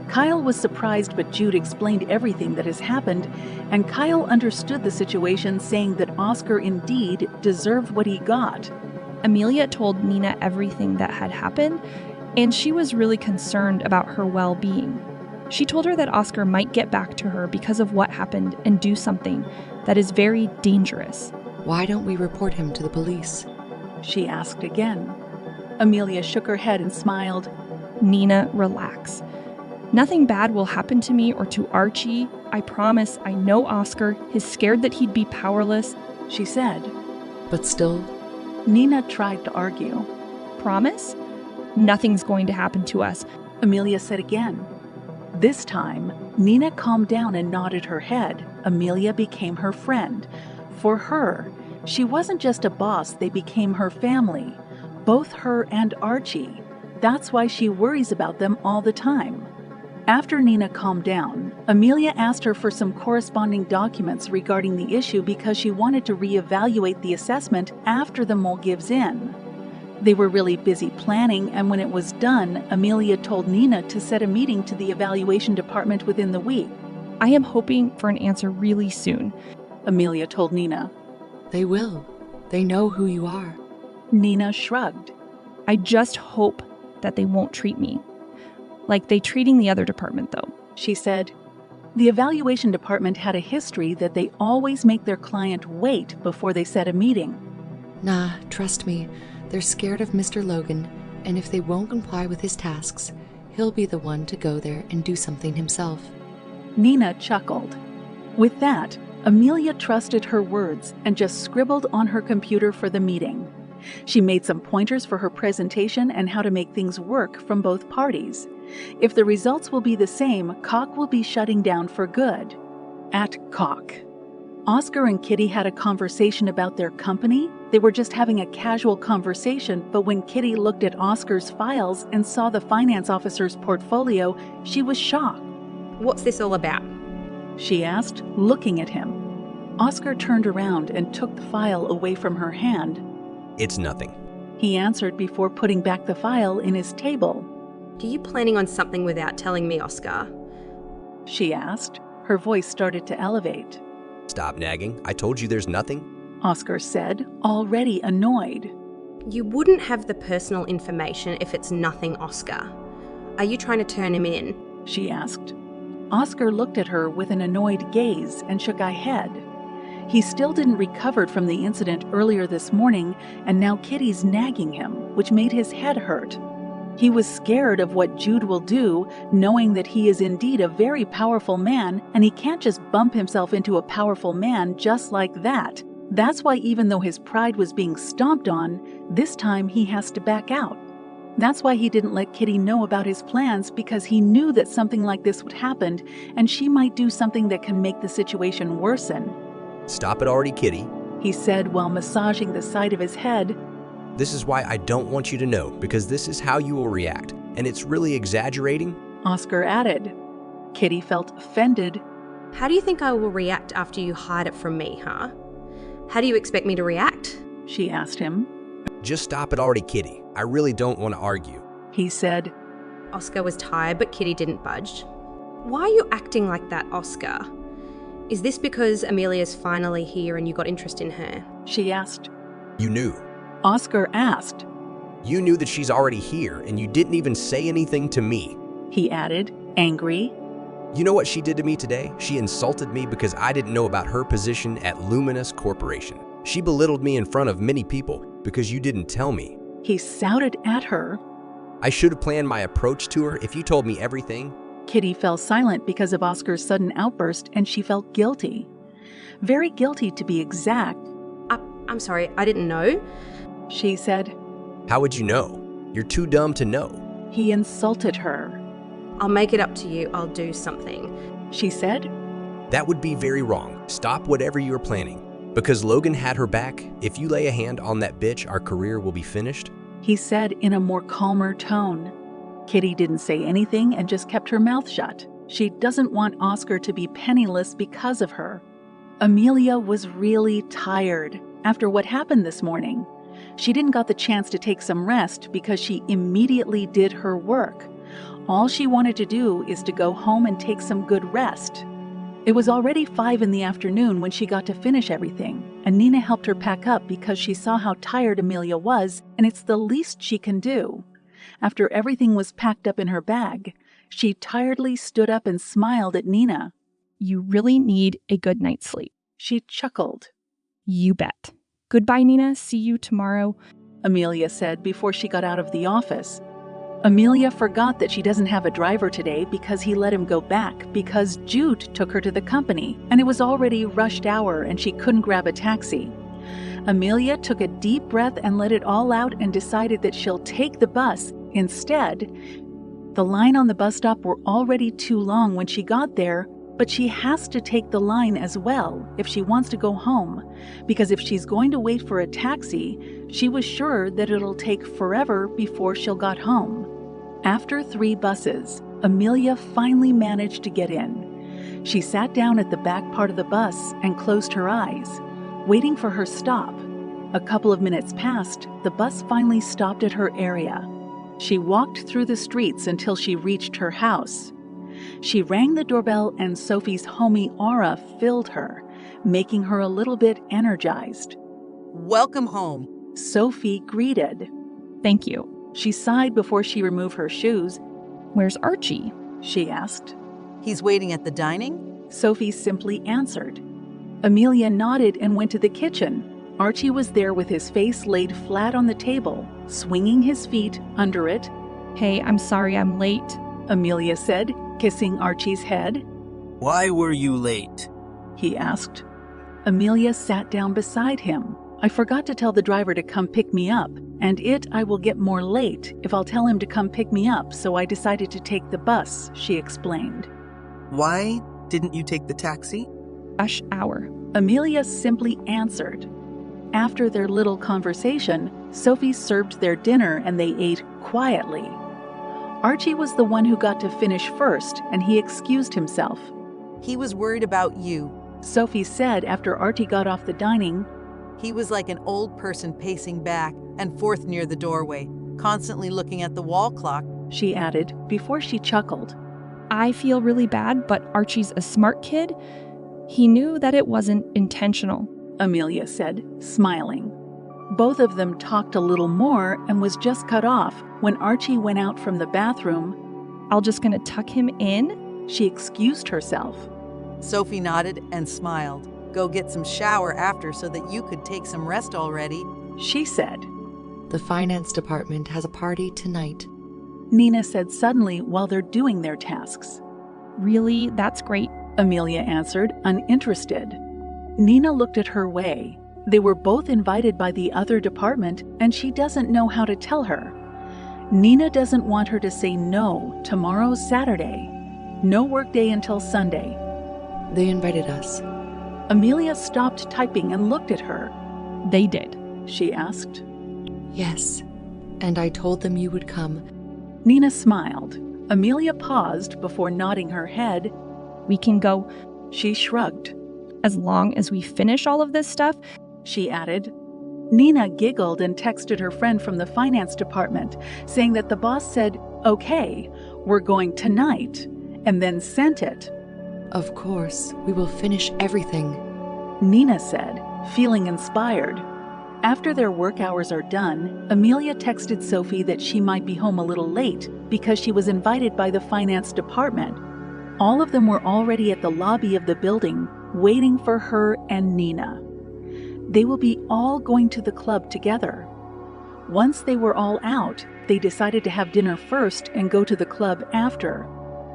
Kael was surprised, but Jude explained everything that has happened, and Kael understood the situation, saying that Oscar indeed deserved what he got. Amelia told Nina everything that had happened, and she was really concerned about her well-being. She told her that Oscar might get back to her because of what happened and do something that is very dangerous. Why don't we report him to the police? She asked again. Amelia shook her head and smiled. Nina, relax. Nothing bad will happen to me or to Archie. I promise. I know Oscar. He's scared that he'd be powerless, she said. But still, Nina tried to argue. Promise? Nothing's going to happen to us, Amelia said again. This time, Nina calmed down and nodded her head. Amelia became her friend. For her, she wasn't just a boss, they became her family. Both her and Archie. That's why she worries about them all the time. After Nina calmed down, Amelia asked her for some corresponding documents regarding the issue because she wanted to reevaluate the assessment after the mole gives in. They were really busy planning, and when it was done, Amelia told Nina to set a meeting to the evaluation department within the week. I am hoping for an answer really soon, Amelia told Nina. They will. They know who you are. Nina shrugged. I just hope that they won't treat me like they treating the other department, though, she said. The evaluation department had a history that they always make their client wait before they set a meeting. Nah, trust me. They're scared of Mr. Logan, and if they won't comply with his tasks, he'll be the one to go there and do something himself. Nina chuckled. With that, Amelia trusted her words and just scribbled on her computer for the meeting. She made some pointers for her presentation and how to make things work from both parties. If the results will be the same, Cock will be shutting down for good. At Cock. Oscar and Kitty had a conversation about their company. They were just having a casual conversation, but when Kitty looked at Oscar's files and saw the finance officer's portfolio, she was shocked. What's this all about? She asked, looking at him. Oscar turned around and took the file away from her hand. It's nothing, he answered before putting back the file in his table. Are you planning on something without telling me, Oscar? She asked. Her voice started to elevate. Stop nagging. I told you there's nothing, Oscar said, already annoyed. You wouldn't have the personal information if it's nothing, Oscar. Are you trying to turn him in? She asked. Oscar looked at her with an annoyed gaze and shook a head. He still didn't recover from the incident earlier this morning, and now Kitty's nagging him, which made his head hurt. He was scared of what Jude will do, knowing that he is indeed a very powerful man, and he can't just bump himself into a powerful man just like that. That's why even though his pride was being stomped on, this time he has to back out. That's why he didn't let Kitty know about his plans, because he knew that something like this would happen, and she might do something that can make the situation worsen. Stop it already, Kitty, he said while massaging the side of his head. This is why I don't want you to know, because this is how you will react, and it's really exaggerating, Oscar added. Kitty felt offended. How do you think I will react after you hide it from me, huh? How do you expect me to react? She asked him. Just stop it already, Kitty. I really don't want to argue, he said. Oscar was tired, but Kitty didn't budge. Why are you acting like that, Oscar? Is this because Amelia's finally here and you got interest in her? She asked. You knew. Oscar asked. You knew that she's already here, and you didn't even say anything to me, he added, angry. You know what she did to me today? She insulted me because I didn't know about her position at Luminous Corporation. She belittled me in front of many people because you didn't tell me. He shouted at her. I should have planned my approach to her if you told me everything. Kitty fell silent because of Oscar's sudden outburst, and she felt guilty. Very guilty, to be exact. I'm sorry, I didn't know, she said. How would you know? You're too dumb to know. He insulted her. I'll make it up to you. I'll do something, she said. That would be very wrong. Stop whatever you are planning. Because Logan had her back, if you lay a hand on that bitch, our career will be finished, he said in a more calmer tone. Kitty didn't say anything and just kept her mouth shut. She doesn't want Oscar to be penniless because of her. Amelia was really tired after what happened this morning. She didn't got the chance to take some rest because she immediately did her work. All she wanted to do is to go home and take some good rest. It was already 5 in the afternoon when she got to finish everything, and Nina helped her pack up because she saw how tired Amelia was, and it's the least she can do. After everything was packed up in her bag, she tiredly stood up and smiled at Nina. You really need a good night's sleep. She chuckled. You bet. Goodbye, Nina. See you tomorrow, Amelia said before she got out of the office. Amelia forgot that she doesn't have a driver today because he let him go back because Jude took her to the company, and it was already rushed hour and she couldn't grab a taxi. Amelia took a deep breath and let it all out and decided that she'll take the bus instead. The line on the bus stop were already too long when she got there, but she has to take the line as well if she wants to go home, because if she's going to wait for a taxi, she was sure that it'll take forever before she'll got home. After 3 buses, Amelia finally managed to get in. She sat down at the back part of the bus and closed her eyes, waiting for her stop. A couple of minutes passed, the bus finally stopped at her area. She walked through the streets until she reached her house. She rang the doorbell and Sophie's homey aura filled her, making her a little bit energized. Welcome home, Sophie greeted. Thank you. She sighed before she removed her shoes. Where's Archie? She asked. He's waiting at the dining? Sophie simply answered. Amelia nodded and went to the kitchen. Archie was there with his face laid flat on the table, swinging his feet under it. Hey, I'm sorry I'm late, Amelia said, kissing Archie's head. Why were you late? He asked. Amelia sat down beside him. I forgot to tell the driver to come pick me up, and I will get more late if I'll tell him to come pick me up, so I decided to take the bus, she explained. Why didn't you take the taxi? Rush hour, Amelia simply answered. After their little conversation, Sophie served their dinner and they ate quietly. Archie was the one who got to finish first, and he excused himself. He was worried about you, Sophie said after Archie got off the dining. He was like an old person pacing back and forth near the doorway, constantly looking at the wall clock, she added before she chuckled. I feel really bad, but Archie's a smart kid. He knew that it wasn't intentional, Amelia said, smiling. Both of them talked a little more and was just cut off when Archie went out from the bathroom. I'm just gonna tuck him in, she excused herself. Sophie nodded and smiled. Go get some shower after so that you could take some rest already, she said. The finance department has a party tonight, Nina said suddenly while they're doing their tasks. Really? That's great, Amelia answered, uninterested. Nina looked at her way. They were both invited by the other department, and she doesn't know how to tell her. Nina doesn't want her to say no. Tomorrow's Saturday. No workday until Sunday. They invited us. Amelia stopped typing and looked at her. They did, she asked. Yes, and I told them you would come. Nina smiled. Amelia paused before nodding her head. We can go. She shrugged. As long as we finish all of this stuff, she added. Nina giggled and texted her friend from the finance department, saying that the boss said, okay, we're going tonight, and then sent it. Of course, we will finish everything, Nina said, feeling inspired. After their work hours are done, Amelia texted Sophie that she might be home a little late because she was invited by the finance department. All of them were already at the lobby of the building, waiting for her and Nina. They will be all going to the club together. Once they were all out, they decided to have dinner first and go to the club after.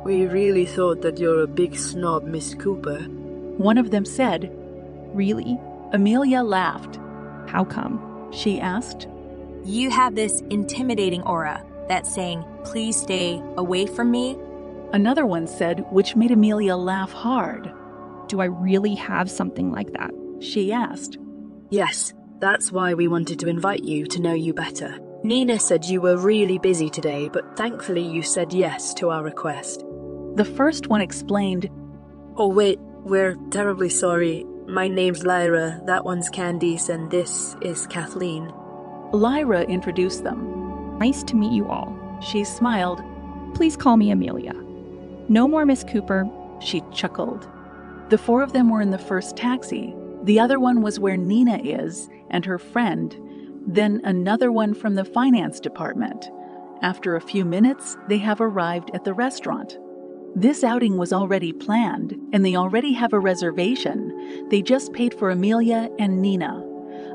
We really thought that you're a big snob, Miss Cooper, one of them said. Really? Amelia laughed. How come? She asked. You have this intimidating aura that's saying, please stay away from me. Another one said, which made Amelia laugh hard. Do I really have something like that? She asked. Yes, that's why we wanted to invite you to know you better. Nina said you were really busy today, but thankfully you said yes to our request. The first one explained, Oh wait, we're terribly sorry. My name's Lyra, that one's Candice, and this is Kathleen. Lyra introduced them. Nice to meet you all. She smiled. Please call me Amelia. No more Miss Cooper. She chuckled. The four of them were in the first taxi. The other one was where Nina is, and her friend, then another one from the finance department. After a few minutes, they have arrived at the restaurant. This outing was already planned, and they already have a reservation. They just paid for Amelia and Nina.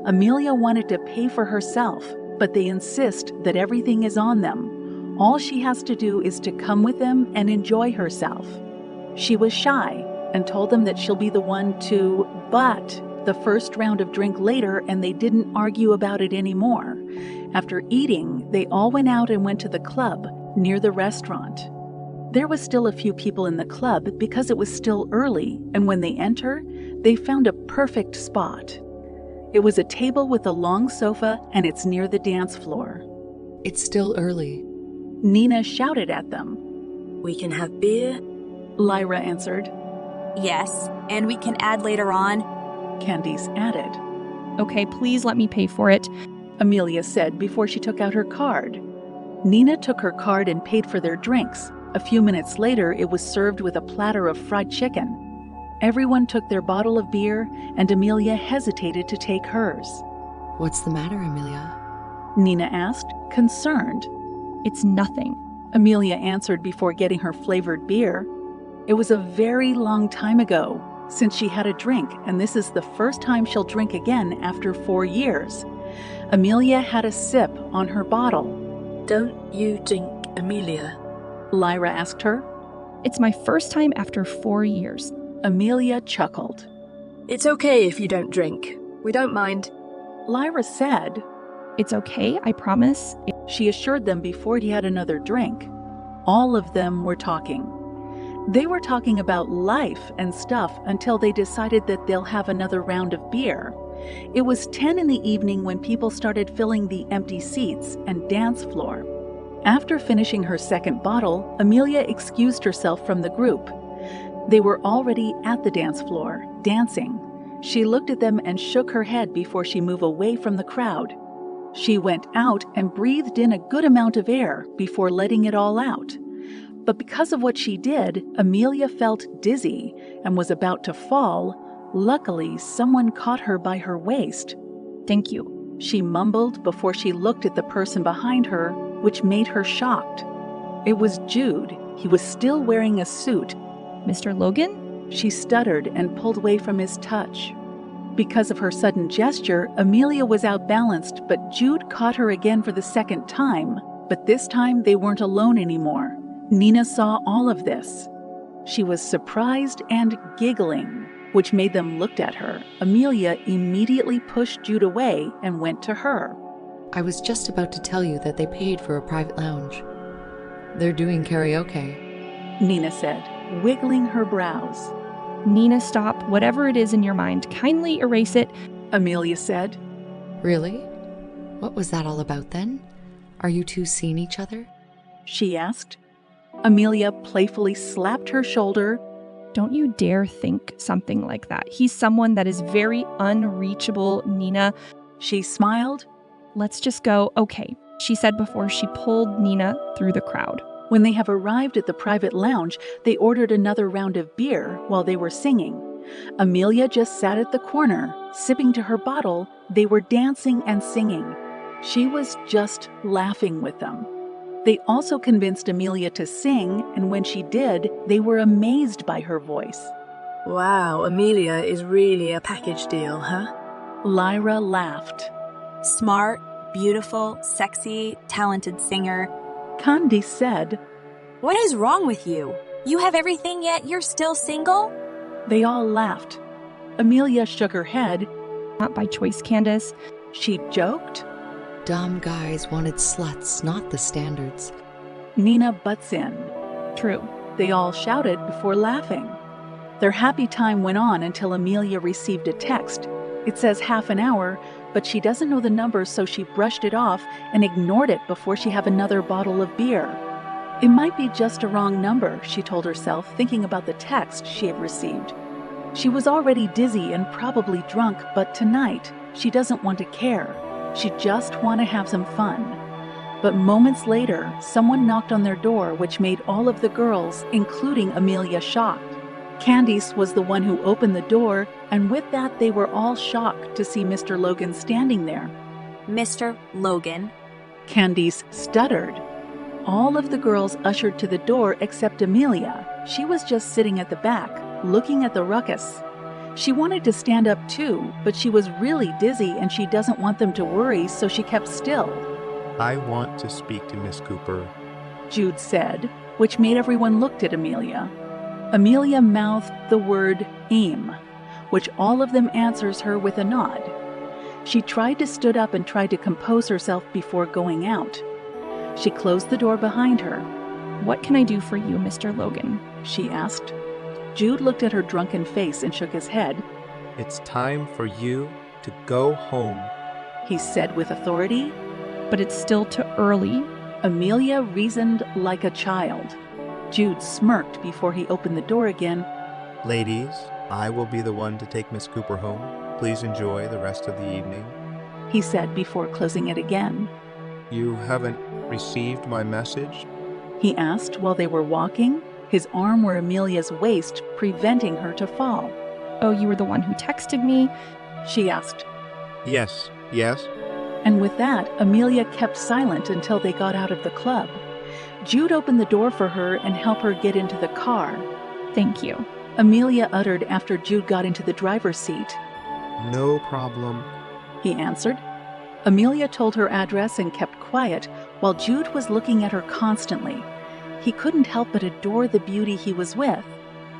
Amelia wanted to pay for herself, but they insist that everything is on them. All she has to do is to come with them and enjoy herself. She was shy and told them that she'll be the one to, but the first round of drink later, and they didn't argue about it anymore. After eating, they all went out and went to the club near the restaurant. There was still a few people in the club because it was still early, and when they enter, they found a perfect spot. It was a table with a long sofa, and it's near the dance floor. It's still early. Nina shouted at them. We can have beer? Lyra answered. Yes, and we can add later on. Candice added. Okay, please let me pay for it, Amelia said before she took out her card. Nina took her card and paid for their drinks. A few minutes later, it was served with a platter of fried chicken. Everyone took their bottle of beer, and Amelia hesitated to take hers. What's the matter, Amelia? Nina asked, concerned. It's nothing, Amelia answered before getting her flavored beer. It was a very long time ago since she had a drink, and this is the first time she'll drink again after 4 years. Amelia had a sip on her bottle. Don't you drink, Amelia? Lyra asked her. It's my first time after 4 years. Amelia chuckled. It's okay if you don't drink. We don't mind. Lyra said. It's okay, I promise. She assured them before he had another drink. All of them were talking. They were talking about life and stuff until they decided that they'll have another round of beer. It was 10 in the evening when people started filling the empty seats and dance floor. After finishing her second bottle, Amelia excused herself from the group. They were already at the dance floor, dancing. She looked at them and shook her head before she moved away from the crowd. She went out and breathed in a good amount of air before letting it all out. But because of what she did, Amelia felt dizzy and was about to fall. Luckily, someone caught her by her waist. Thank you, she mumbled before she looked at the person behind her, which made her shocked. It was Jude. He was still wearing a suit. Mr. Logan? She stuttered and pulled away from his touch. Because of her sudden gesture, Amelia was outbalanced, but Jude caught her again for the second time. But this time, they weren't alone anymore. Nina saw all of this. She was surprised and giggling, which made them look at her. Amelia immediately pushed Jude away and went to her. I was just about to tell you that they paid for a private lounge. They're doing karaoke, Nina said, wiggling her brows. Nina, stop. Whatever it is in your mind, kindly erase it, Amelia said. Really? What was that all about then? Are you two seeing each other? She asked. Amelia playfully slapped her shoulder. Don't you dare think something like that. He's someone that is very unreachable, Nina. She smiled. Let's just go. Okay, she said before she pulled Nina through the crowd. When they have arrived at the private lounge, they ordered another round of beer while they were singing. Amelia just sat at the corner, sipping to her bottle. They were dancing and singing. She was just laughing with them. They also convinced Amelia to sing, and when she did, they were amazed by her voice. Wow, Amelia is really a package deal, huh? Lyra laughed. Smart, beautiful, sexy, talented singer. Candice said, What is wrong with you? You have everything yet you're still single? They all laughed. Amelia shook her head. Not by choice, Candace. She joked. Dumb guys wanted sluts, not the standards. Nina butts in. True. They all shouted before laughing. Their happy time went on until Amelia received a text. It says half an hour, but she doesn't know the number, so she brushed it off and ignored it before she had another bottle of beer. It might be just a wrong number, she told herself, thinking about the text she had received. She was already dizzy and probably drunk, but tonight, she doesn't want to care. She just want to have some fun. But moments later, someone knocked on their door, which made all of the girls, including Amelia, shocked. Candice was the one who opened the door, and with that they were all shocked to see Mr. Logan standing there. Mr. Logan. Candice stuttered. All of the girls ushered to the door except Amelia. She was just sitting at the back, looking at the ruckus. She wanted to stand up too, but she was really dizzy and she doesn't want them to worry, so she kept still. I want to speak to Miss Cooper, Jude said, which made everyone look at Amelia. Amelia mouthed the word aim, which all of them answers her with a nod. She tried to stood up and tried to compose herself before going out. She closed the door behind her. What can I do for you, Mr. Logan? She asked. Jude looked at her drunken face and shook his head. It's time for you to go home, he said with authority. But it's still too early. Amelia reasoned like a child. Jude smirked before he opened the door again. Ladies, I will be the one to take Miss Cooper home. Please enjoy the rest of the evening, he said before closing it again. You haven't received my message? He asked while they were walking, his arm were Amelia's waist, preventing her to fall. Oh, you were the one who texted me? She asked. Yes. And with that, Amelia kept silent until they got out of the club. Jude opened the door for her and helped her get into the car. Thank you, Amelia uttered after Jude got into the driver's seat. No problem, he answered. Amelia told her address and kept quiet while Jude was looking at her constantly. He couldn't help but adore the beauty he was with.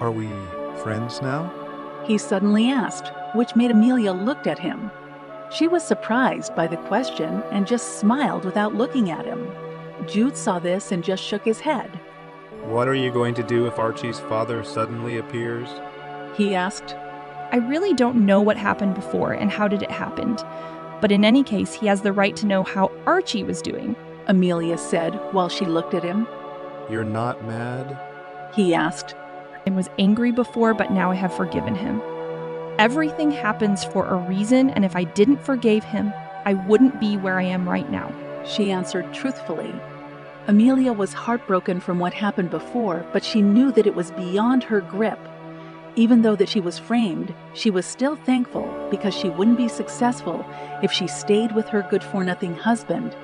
Are we friends now? He suddenly asked, which made Amelia look at him. She was surprised by the question and just smiled without looking at him. Jude saw this and just shook his head. What are you going to do if Archie's father suddenly appears? He asked. I really don't know what happened before and how did it happen. But in any case, he has the right to know how Archie was doing, Amelia said while she looked at him. You're not mad? He asked. I was angry before, but now I have forgiven him. Everything happens for a reason, and if I didn't forgive him, I wouldn't be where I am right now, she answered truthfully. Amelia was heartbroken from what happened before, but she knew that it was beyond her grip. Even though that she was framed, she was still thankful because she wouldn't be successful if she stayed with her good-for-nothing husband.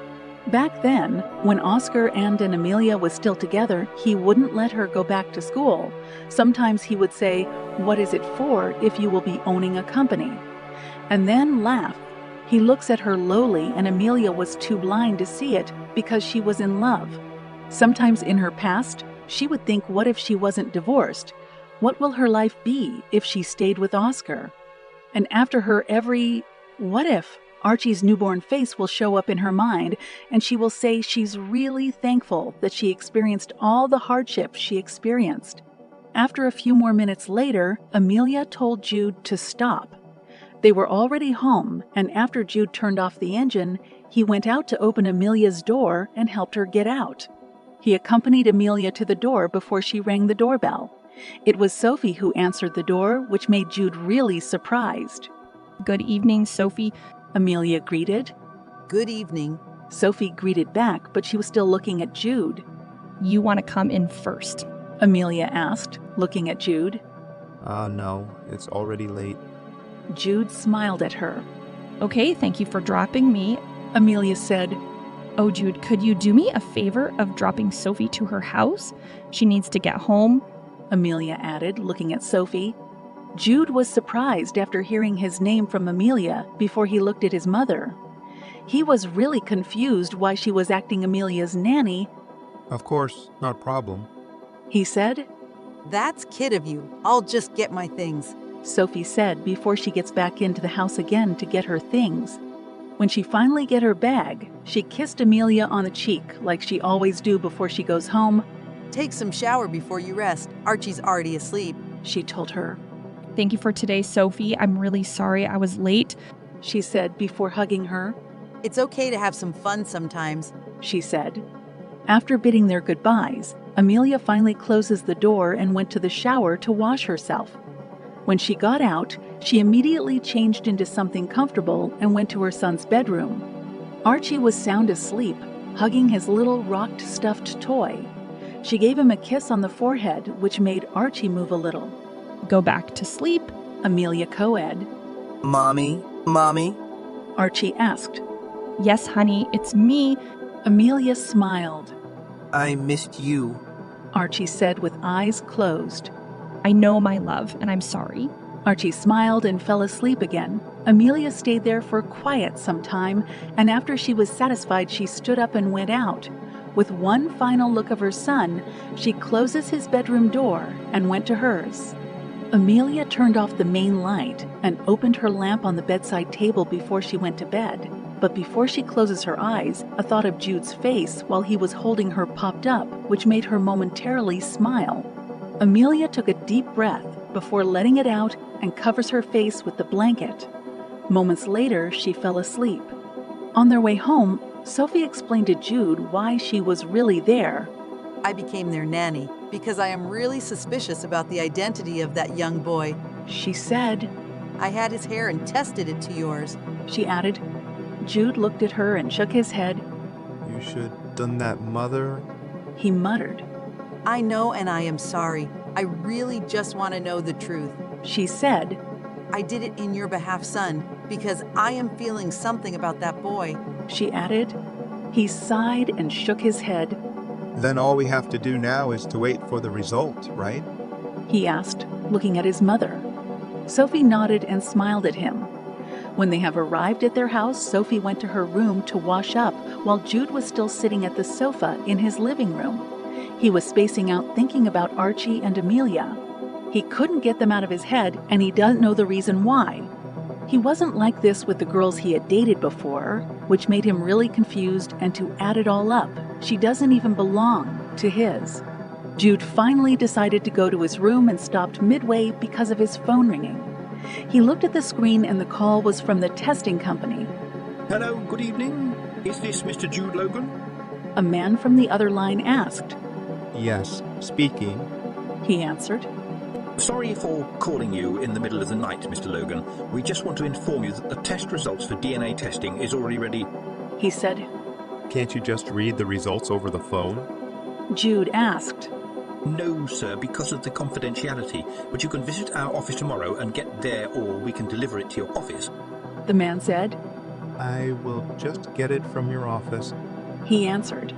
Back then, when Oscar and Amelia was still together, he wouldn't let her go back to school. Sometimes he would say, "What is it for if you will be owning a company?" And then laugh. He looks at her lowly, and Amelia was too blind to see it because she was in love. Sometimes in her past, she would think, what if she wasn't divorced? What will her life be if she stayed with Oscar? And after her every what if, Archie's newborn face will show up in her mind, and she will say she's really thankful that she experienced all the hardships she experienced. After a few more minutes later, Amelia told Jude to stop. They were already home, and after Jude turned off the engine, he went out to open Amelia's door and helped her get out. He accompanied Amelia to the door before she rang the doorbell. It was Sophie who answered the door, which made Jude really surprised. Good evening, Sophie, Amelia greeted. Good evening. Sophie greeted back, but she was still looking at Jude. You want to come in first? Amelia asked, looking at Jude. No, it's already late. Jude smiled at her. Okay, thank you for dropping me, Amelia said. Oh, Jude, could you do me a favor of dropping Sophie to her house? She needs to get home, Amelia added, looking at Sophie. Jude was surprised after hearing his name from Amelia before he looked at his mother. He was really confused why she was acting Amelia's nanny. Of course, not a problem, he said. That's kid of you. I'll just get my things, Sophie said before she gets back into the house again to get her things. When she finally get her bag, she kissed Amelia on the cheek like she always do before she goes home. Take some shower before you rest. Archie's already asleep, she told her. Thank you for today, Sophie. I'm really sorry I was late, she said before hugging her. It's okay to have some fun sometimes, she said. After bidding their goodbyes, Amelia finally closes the door and went to the shower to wash herself. When she got out, she immediately changed into something comfortable and went to her son's bedroom. Archie was sound asleep, hugging his little rocked stuffed toy. She gave him a kiss on the forehead, which made Archie move a little. Go back to sleep, Amelia co-ed. Mommy? Mommy? Archie asked. Yes, honey, it's me. Amelia smiled. I missed you. Archie said with eyes closed. I know, my love, and I'm sorry. Archie smiled and fell asleep again. Amelia stayed there for quite some time, and after she was satisfied, she stood up and went out. With one final look of her son, she closes his bedroom door and went to hers. Amelia turned off the main light and opened her lamp on the bedside table before she went to bed. But before she closes her eyes, a thought of Jude's face while he was holding her popped up, which made her momentarily smile. Amelia took a deep breath before letting it out and covers her face with the blanket. Moments later, she fell asleep. On their way home, Sophie explained to Jude why she was really there. I became their nanny because I am really suspicious about the identity of that young boy. She said. I had his hair and tested it to yours. She added. Jude looked at her and shook his head. You should done that, Mother. He muttered. I know, and I am sorry. I really just want to know the truth. She said. I did it in your behalf, son, because I am feeling something about that boy. She added. He sighed and shook his head. Then all we have to do now is to wait for the result, right? He asked, looking at his mother. Sophie nodded and smiled at him. When they have arrived at their house, Sophie went to her room to wash up while Jude was still sitting at the sofa in his living room. He was spacing out thinking about Archie and Amelia. He couldn't get them out of his head, and he doesn't know the reason why. He wasn't like this with the girls he had dated before, which made him really confused, and to add it all up, she doesn't even belong to his. Jude finally decided to go to his room and stopped midway because of his phone ringing. He looked at the screen and the call was from the testing company. Hello, good evening. Is this Mr. Jude Logan? A man from the other line asked. Yes, speaking. He answered. Sorry for calling you in the middle of the night, Mr. Logan. We just want to inform you that the test results for DNA testing is already ready. He said. Can't you just read the results over the phone? Jude asked. No, sir, because of the confidentiality. But you can visit our office tomorrow and get there, or we can deliver it to your office. The man said. I will just get it from your office. He answered.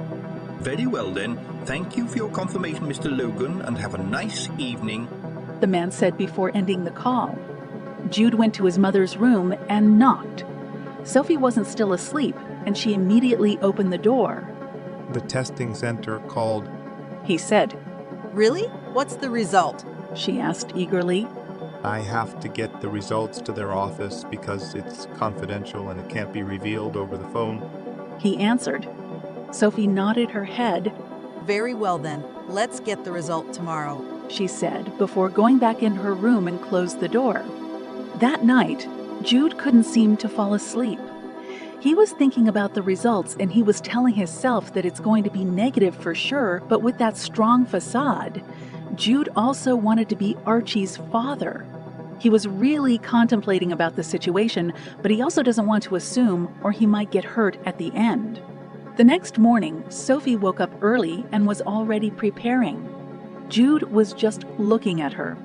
Very well then. Thank you for your confirmation, Mr. Logan, and have a nice evening. The man said before ending the call. Jude went to his mother's room and knocked. Sophie wasn't still asleep, and she immediately opened the door. The testing center called. He said. Really? What's the result? She asked eagerly. I have to get the results to their office because it's confidential and it can't be revealed over the phone. He answered. Sophie nodded her head. Very well then. Let's get the result tomorrow, she said before going back in her room and closed the door. That night, Jude couldn't seem to fall asleep. He was thinking about the results and he was telling himself that it's going to be negative for sure, but with that strong facade. Jude also wanted to be Archie's father. He was really contemplating about the situation, but he also doesn't want to assume or he might get hurt at the end. The next morning, Sophie woke up early and was already preparing. Jude was just looking at her.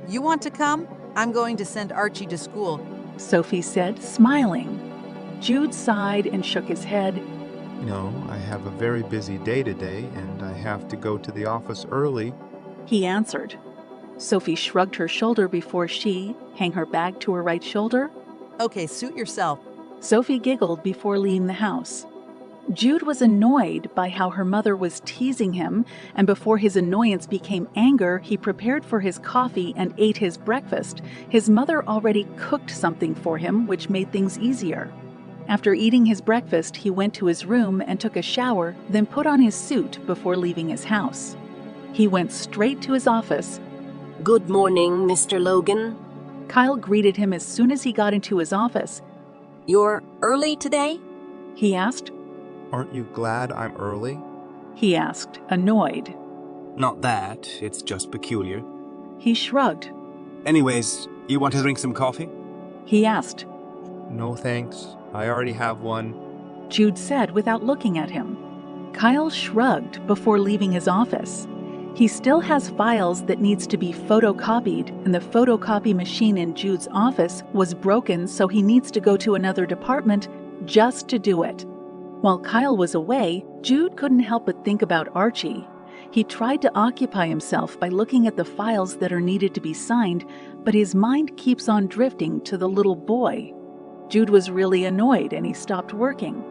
You want to come? I'm going to send Archie to school, Sophie said, smiling. Jude sighed and shook his head. No, I have a very busy day today, and I have to go to the office early, he answered. Sophie shrugged her shoulder before she hung her bag to her right shoulder. Okay, suit yourself. Sophie giggled before leaving the house. Jude was annoyed by how her mother was teasing him, and before his annoyance became anger, he prepared for his coffee and ate his breakfast. His mother already cooked something for him, which made things easier. After eating his breakfast, he went to his room and took a shower, then put on his suit before leaving his house. He went straight to his office. Good morning, Mr. Logan. Kael greeted him as soon as he got into his office. You're early today? He asked. Aren't you glad I'm early? He asked, annoyed. Not that, it's just peculiar. He shrugged. Anyways, You want to drink some coffee? He asked. No thanks. I already have one. Jude said without looking at him. Kael shrugged before leaving his office. He still has files that needs to be photocopied, and the photocopy machine in Jude's office was broken, so he needs to go to another department just to do it. While Kael was away, Jude couldn't help but think about Archie. He tried to occupy himself by looking at the files that are needed to be signed, but his mind keeps on drifting to the little boy. Jude was really annoyed and he stopped working.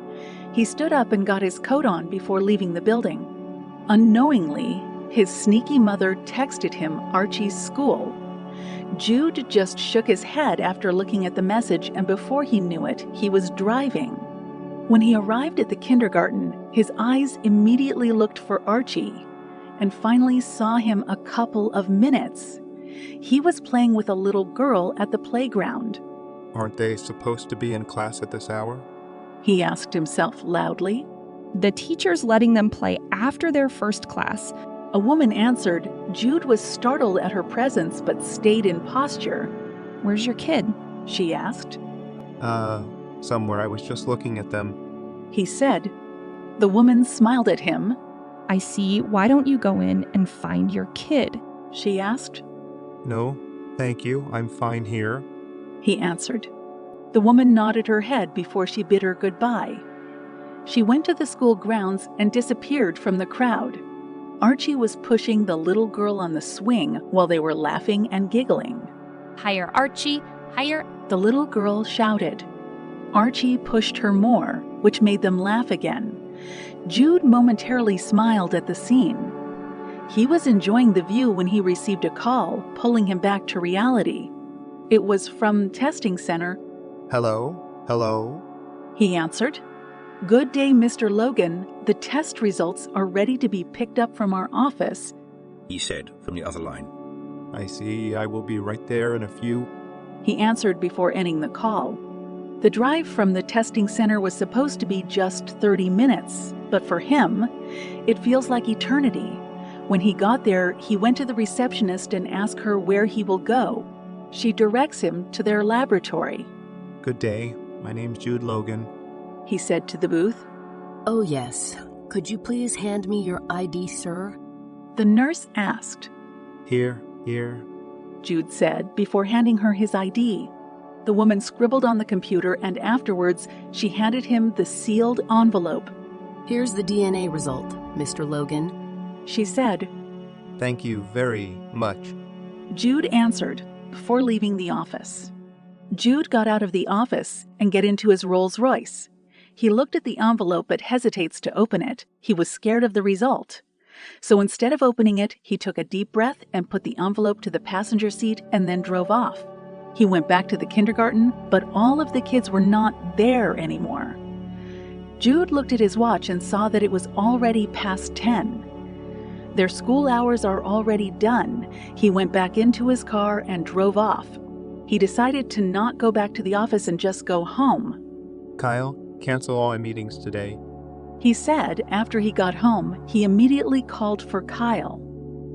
He stood up and got his coat on before leaving the building. Unknowingly, his sneaky mother texted him Archie's school. Jude just shook his head after looking at the message, and before he knew it, he was driving. When he arrived at the kindergarten, his eyes immediately looked for Archie and finally saw him a couple of minutes. He was playing with a little girl at the playground. Aren't they supposed to be in class at this hour? He asked himself loudly. The teacher's letting them play after their first class. A woman answered. Jude was startled at her presence but stayed in posture. Where's your kid? She asked. Somewhere. I was just looking at them. He said. The woman smiled at him. I see. Why don't you go in and find your kid? She asked. No, thank you. I'm fine here. He answered. The woman nodded her head before she bid her goodbye. She went to the school grounds and disappeared from the crowd. Archie was pushing the little girl on the swing while they were laughing and giggling. Higher, Archie, higher. The little girl shouted. Archie pushed her more, which made them laugh again. Jude momentarily smiled at the scene. He was enjoying the view when he received a call, pulling him back to reality. It was from testing center. Hello? Hello? He answered. Good day, Mr. Logan. The test results are ready to be picked up from our office, he said from the other line. I see. I will be right there in a few. He answered before ending the call. The drive from the testing center was supposed to be just 30 minutes, but for him, it feels like eternity. When he got there, he went to the receptionist and asked her where he will go. She directs him to their laboratory. Good day. My name's Jude Logan, he said to the booth. Oh, yes. Could you please hand me your ID, sir? The nurse asked. Here. Jude said before handing her his ID. The woman scribbled on the computer and afterwards she handed him the sealed envelope. Here's the DNA result, Mr. Logan, she said. Thank you very much. Jude answered before leaving the office. Jude got out of the office and get into his Rolls-Royce. He looked at the envelope but hesitates to open it. He was scared of the result. So instead of opening it, he took a deep breath and put the envelope to the passenger seat and then drove off. He went back to the kindergarten, but all of the kids were not there anymore. Jude looked at his watch and saw that it was already past 10. Their school hours are already done. He went back into his car and drove off. He decided to not go back to the office and just go home. Kael, cancel all my meetings today. He said after he got home, he immediately called for Kael.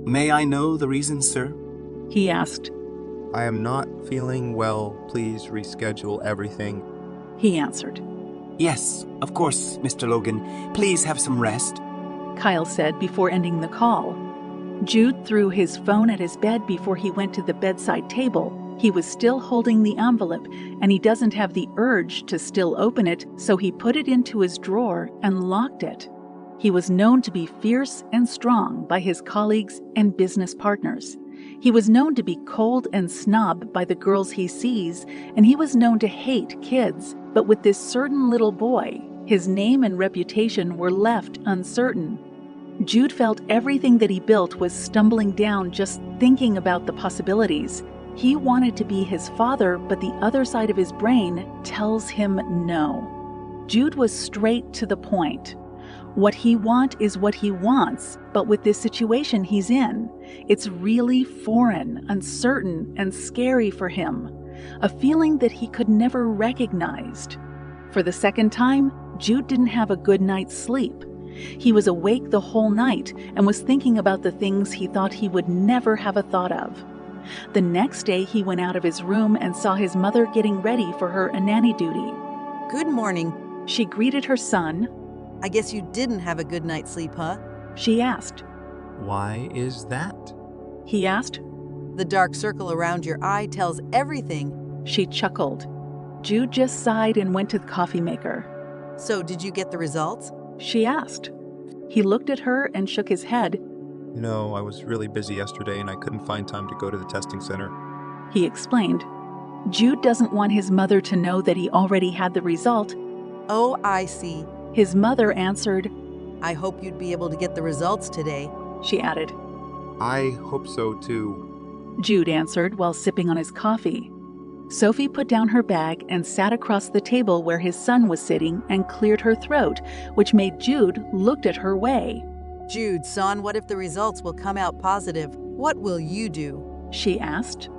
May I know the reason, sir? He asked. I am not feeling well. Please reschedule everything. He answered. Yes, of course, Mr. Logan. Please have some rest, Kael said before ending the call. Jude threw his phone at his bed before he went to the bedside table. He was still holding the envelope, and he doesn't have the urge to still open it, so he put it into his drawer and locked it. He was known to be fierce and strong by his colleagues and business partners. He was known to be cold and snob by the girls he sees, and he was known to hate kids. But with this certain little boy, his name and reputation were left uncertain. Jude felt everything that he built was stumbling down just thinking about the possibilities. He wanted to be his father, but the other side of his brain tells him no. Jude was straight to the point. What he wants is what he wants, but with this situation he's in, it's really foreign, uncertain, and scary for him. A feeling that he could never recognized. For the second time, Jude didn't have a good night's sleep. He was awake the whole night and was thinking about the things he thought he would never have a thought of. The next day, he went out of his room and saw his mother getting ready for her nanny duty. Good morning. She greeted her son. I guess you didn't have a good night's sleep, huh? She asked. Why is that? He asked. The dark circle around your eye tells everything. She chuckled. Jude just sighed and went to the coffee maker. So, did you get the results? She asked. He looked at her and shook his head. No, I was really busy yesterday and I couldn't find time to go to the testing center. He explained. Jude doesn't want his mother to know that he already had the result. Oh, I see. His mother answered. I hope you'd be able to get the results today. She added. I hope so too. Jude answered while sipping on his coffee. Sophie put down her bag and sat across the table where his son was sitting and cleared her throat, which made Jude look at her way. Jude, son, what if the results will come out positive? What will you do? She asked.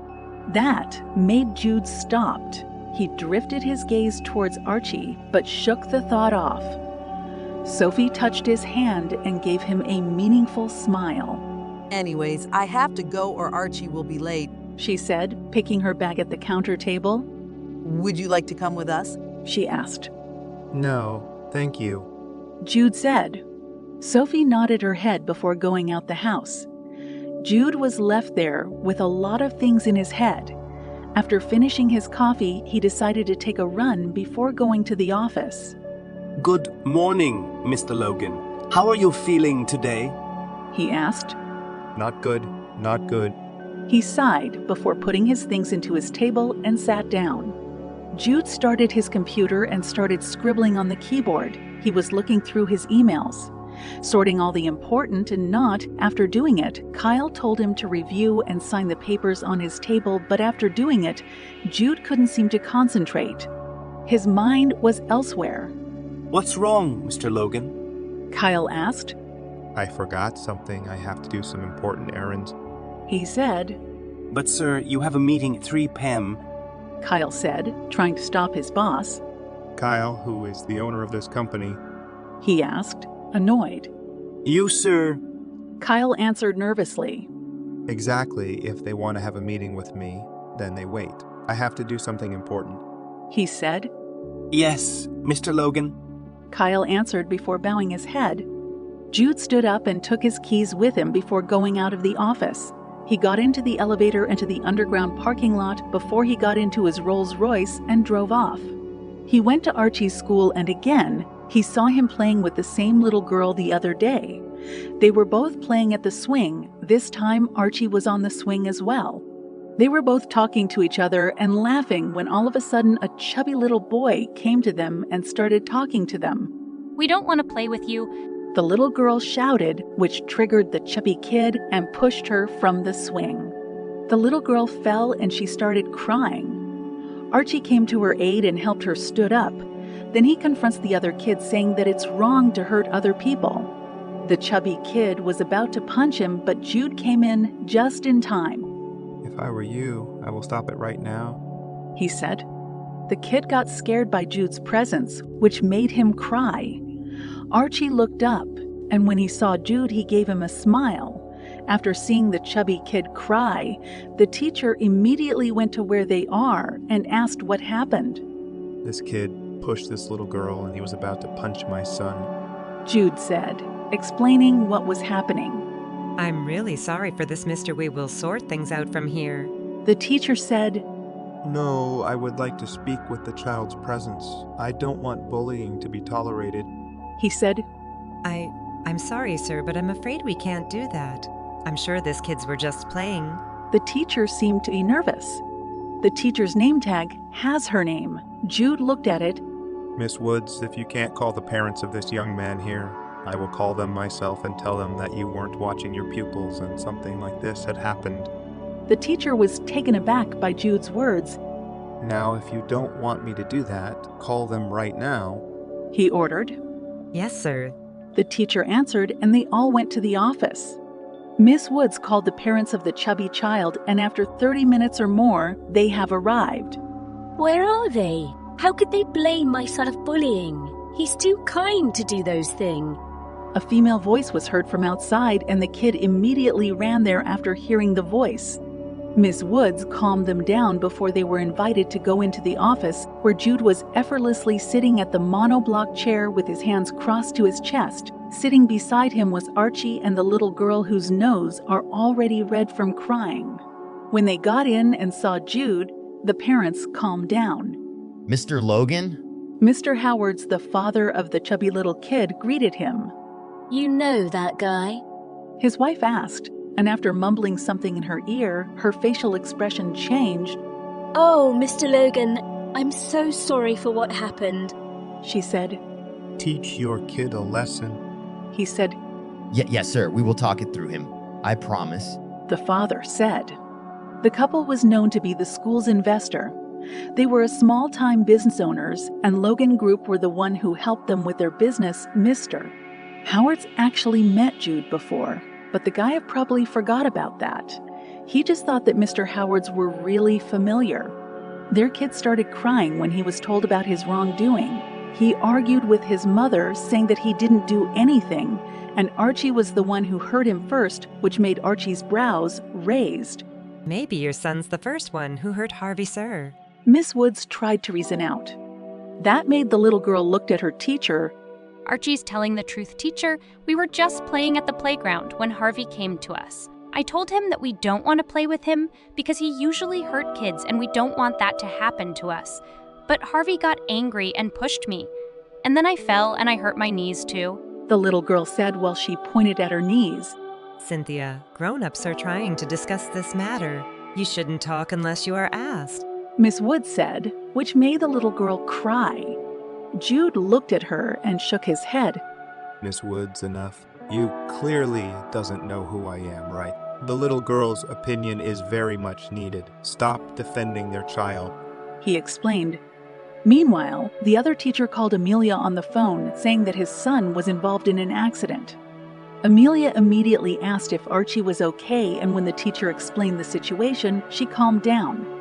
That made Jude stopped. He drifted his gaze towards Archie, but shook the thought off. Sophie touched his hand and gave him a meaningful smile. Anyways, I have to go or Archie will be late, she said, picking her bag at the counter table. Would you like to come with us? She asked. No, thank you. Jude said. Sophie nodded her head before going out the house. Jude was left there with a lot of things in his head. After finishing his coffee, he decided to take a run before going to the office. Good morning, Mr. Logan. How are you feeling today? He asked. Not good, not good. He sighed before putting his things into his table and sat down. Jude started his computer and started scribbling on the keyboard. He was looking through his emails. Sorting all the important and not, after doing it, Kael told him to review and sign the papers on his table, but after doing it, Jude couldn't seem to concentrate. His mind was elsewhere. What's wrong, Mr. Logan? Kael asked. I forgot something. I have to do some important errands. He said. But sir, you have a meeting at 3 p.m. Kael said, trying to stop his boss. Kael, who is the owner of this company. He asked, annoyed. You, sir? Kael answered nervously. Exactly. If they want to have a meeting with me, then they wait. I have to do something important. He said. Yes, Mr. Logan. Kael answered before bowing his head. Jude stood up and took his keys with him before going out of the office. He got into the elevator into the underground parking lot before he got into his Rolls-Royce and drove off. He went to Archie's school and again, he saw him playing with the same little girl the other day. They were both playing at the swing. This time, Archie was on the swing as well. They were both talking to each other and laughing when all of a sudden a chubby little boy came to them and started talking to them. We don't want to play with you. The little girl shouted, which triggered the chubby kid and pushed her from the swing. The little girl fell and she started crying. Archie came to her aid and helped her stood up. Then he confronts the other kid, saying that it's wrong to hurt other people. The chubby kid was about to punch him, but Jude came in just in time. If I were you, I will stop it right now, he said. The kid got scared by Jude's presence, which made him cry. Archie looked up, and when he saw Jude, he gave him a smile. After seeing the chubby kid cry, the teacher immediately went to where they are and asked what happened. This kid pushed this little girl and he was about to punch my son, Jude said, explaining what was happening. I'm really sorry for this, Mr. We will sort things out from here. The teacher said, No, I would like to speak with the child's presence. I don't want bullying to be tolerated. He said, I'm sorry, sir, but I'm afraid we can't do that. I'm sure this kids were just playing. The teacher seemed to be nervous. The teacher's name tag has her name. Jude looked at it. Miss Woods, if you can't call the parents of this young man here, I will call them myself and tell them that you weren't watching your pupils and something like this had happened. The teacher was taken aback by Jude's words. Now, if you don't want me to do that, call them right now, he ordered. Yes, sir. The teacher answered, and they all went to the office. Miss Woods called the parents of the chubby child, and after 30 minutes or more, they have arrived. Where are they? How could they blame my son of bullying? He's too kind to do those things. A female voice was heard from outside, and the kid immediately ran there after hearing the voice. Miss Woods calmed them down before they were invited to go into the office, where Jude was effortlessly sitting at the monoblock chair with his hands crossed to his chest. Sitting beside him was Archie and the little girl whose nose are already red from crying. When they got in and saw Jude, the parents calmed down. Mr. Logan? Mr. Howard's, the father of the chubby little kid, greeted him. You know that guy? His wife asked, and after mumbling something in her ear, her facial expression changed. Oh, Mr. Logan, I'm so sorry for what happened, she said. Teach your kid a lesson, he said. Yes, sir. We will talk it through him. I promise, the father said. The couple was known to be the school's investor. They were a small-time business owners, and Logan Group were the one who helped them with their business, Mr. Howard's actually met Jude before, but the guy probably forgot about that. He just thought that Mr. Howard's were really familiar. Their kid started crying when he was told about his wrongdoing. He argued with his mother, saying that he didn't do anything, and Archie was the one who hurt him first, which made Archie's brows raised. Maybe your son's the first one who hurt Harvey, sir. Miss Woods tried to reason out. That made the little girl look at her teacher. Archie's telling the truth, teacher. We were just playing at the playground when Harvey came to us. I told him that we don't want to play with him because he usually hurt kids and we don't want that to happen to us. But Harvey got angry and pushed me. And then I fell and I hurt my knees too, the little girl said while she pointed at her knees. Cynthia, grown-ups are trying to discuss this matter. You shouldn't talk unless you are asked, Miss Woods said, which made the little girl cry. Jude looked at her and shook his head. Miss Woods, enough. You clearly doesn't know who I am, right? The little girl's opinion is very much needed. Stop defending their child, he explained. Meanwhile, the other teacher called Amelia on the phone, saying that his son was involved in an accident. Amelia immediately asked if Archie was okay, and when the teacher explained the situation, she calmed down.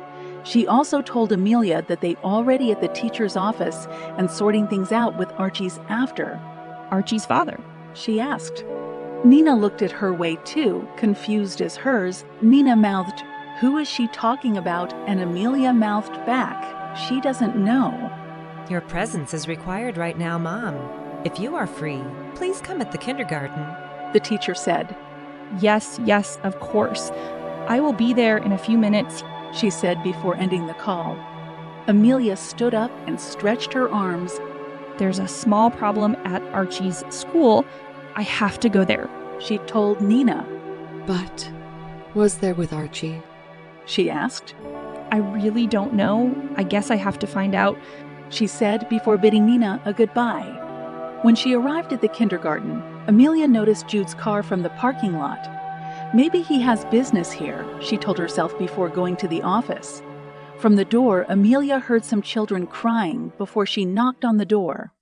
She also told Amelia that they'd already at the teacher's office and sorting things out with Archie's after. Archie's father, she asked. Nina looked at her way too, confused as hers. Nina mouthed, "Who is she talking about?" And Amelia mouthed back, "She doesn't know." Your presence is required right now, Mom. If you are free, please come at the kindergarten, the teacher said. Yes, of course. I will be there in a few minutes, she said before ending the call. Amelia stood up and stretched her arms. There's a small problem at Archie's school. I have to go there, she told Nina. But was there with Archie? She asked. I really don't know. I guess I have to find out, she said before bidding Nina a goodbye. When she arrived at the kindergarten, Amelia noticed Jude's car from the parking lot. Maybe he has business here, she told herself before going to the office. From the door, Amelia heard some children crying before she knocked on the door.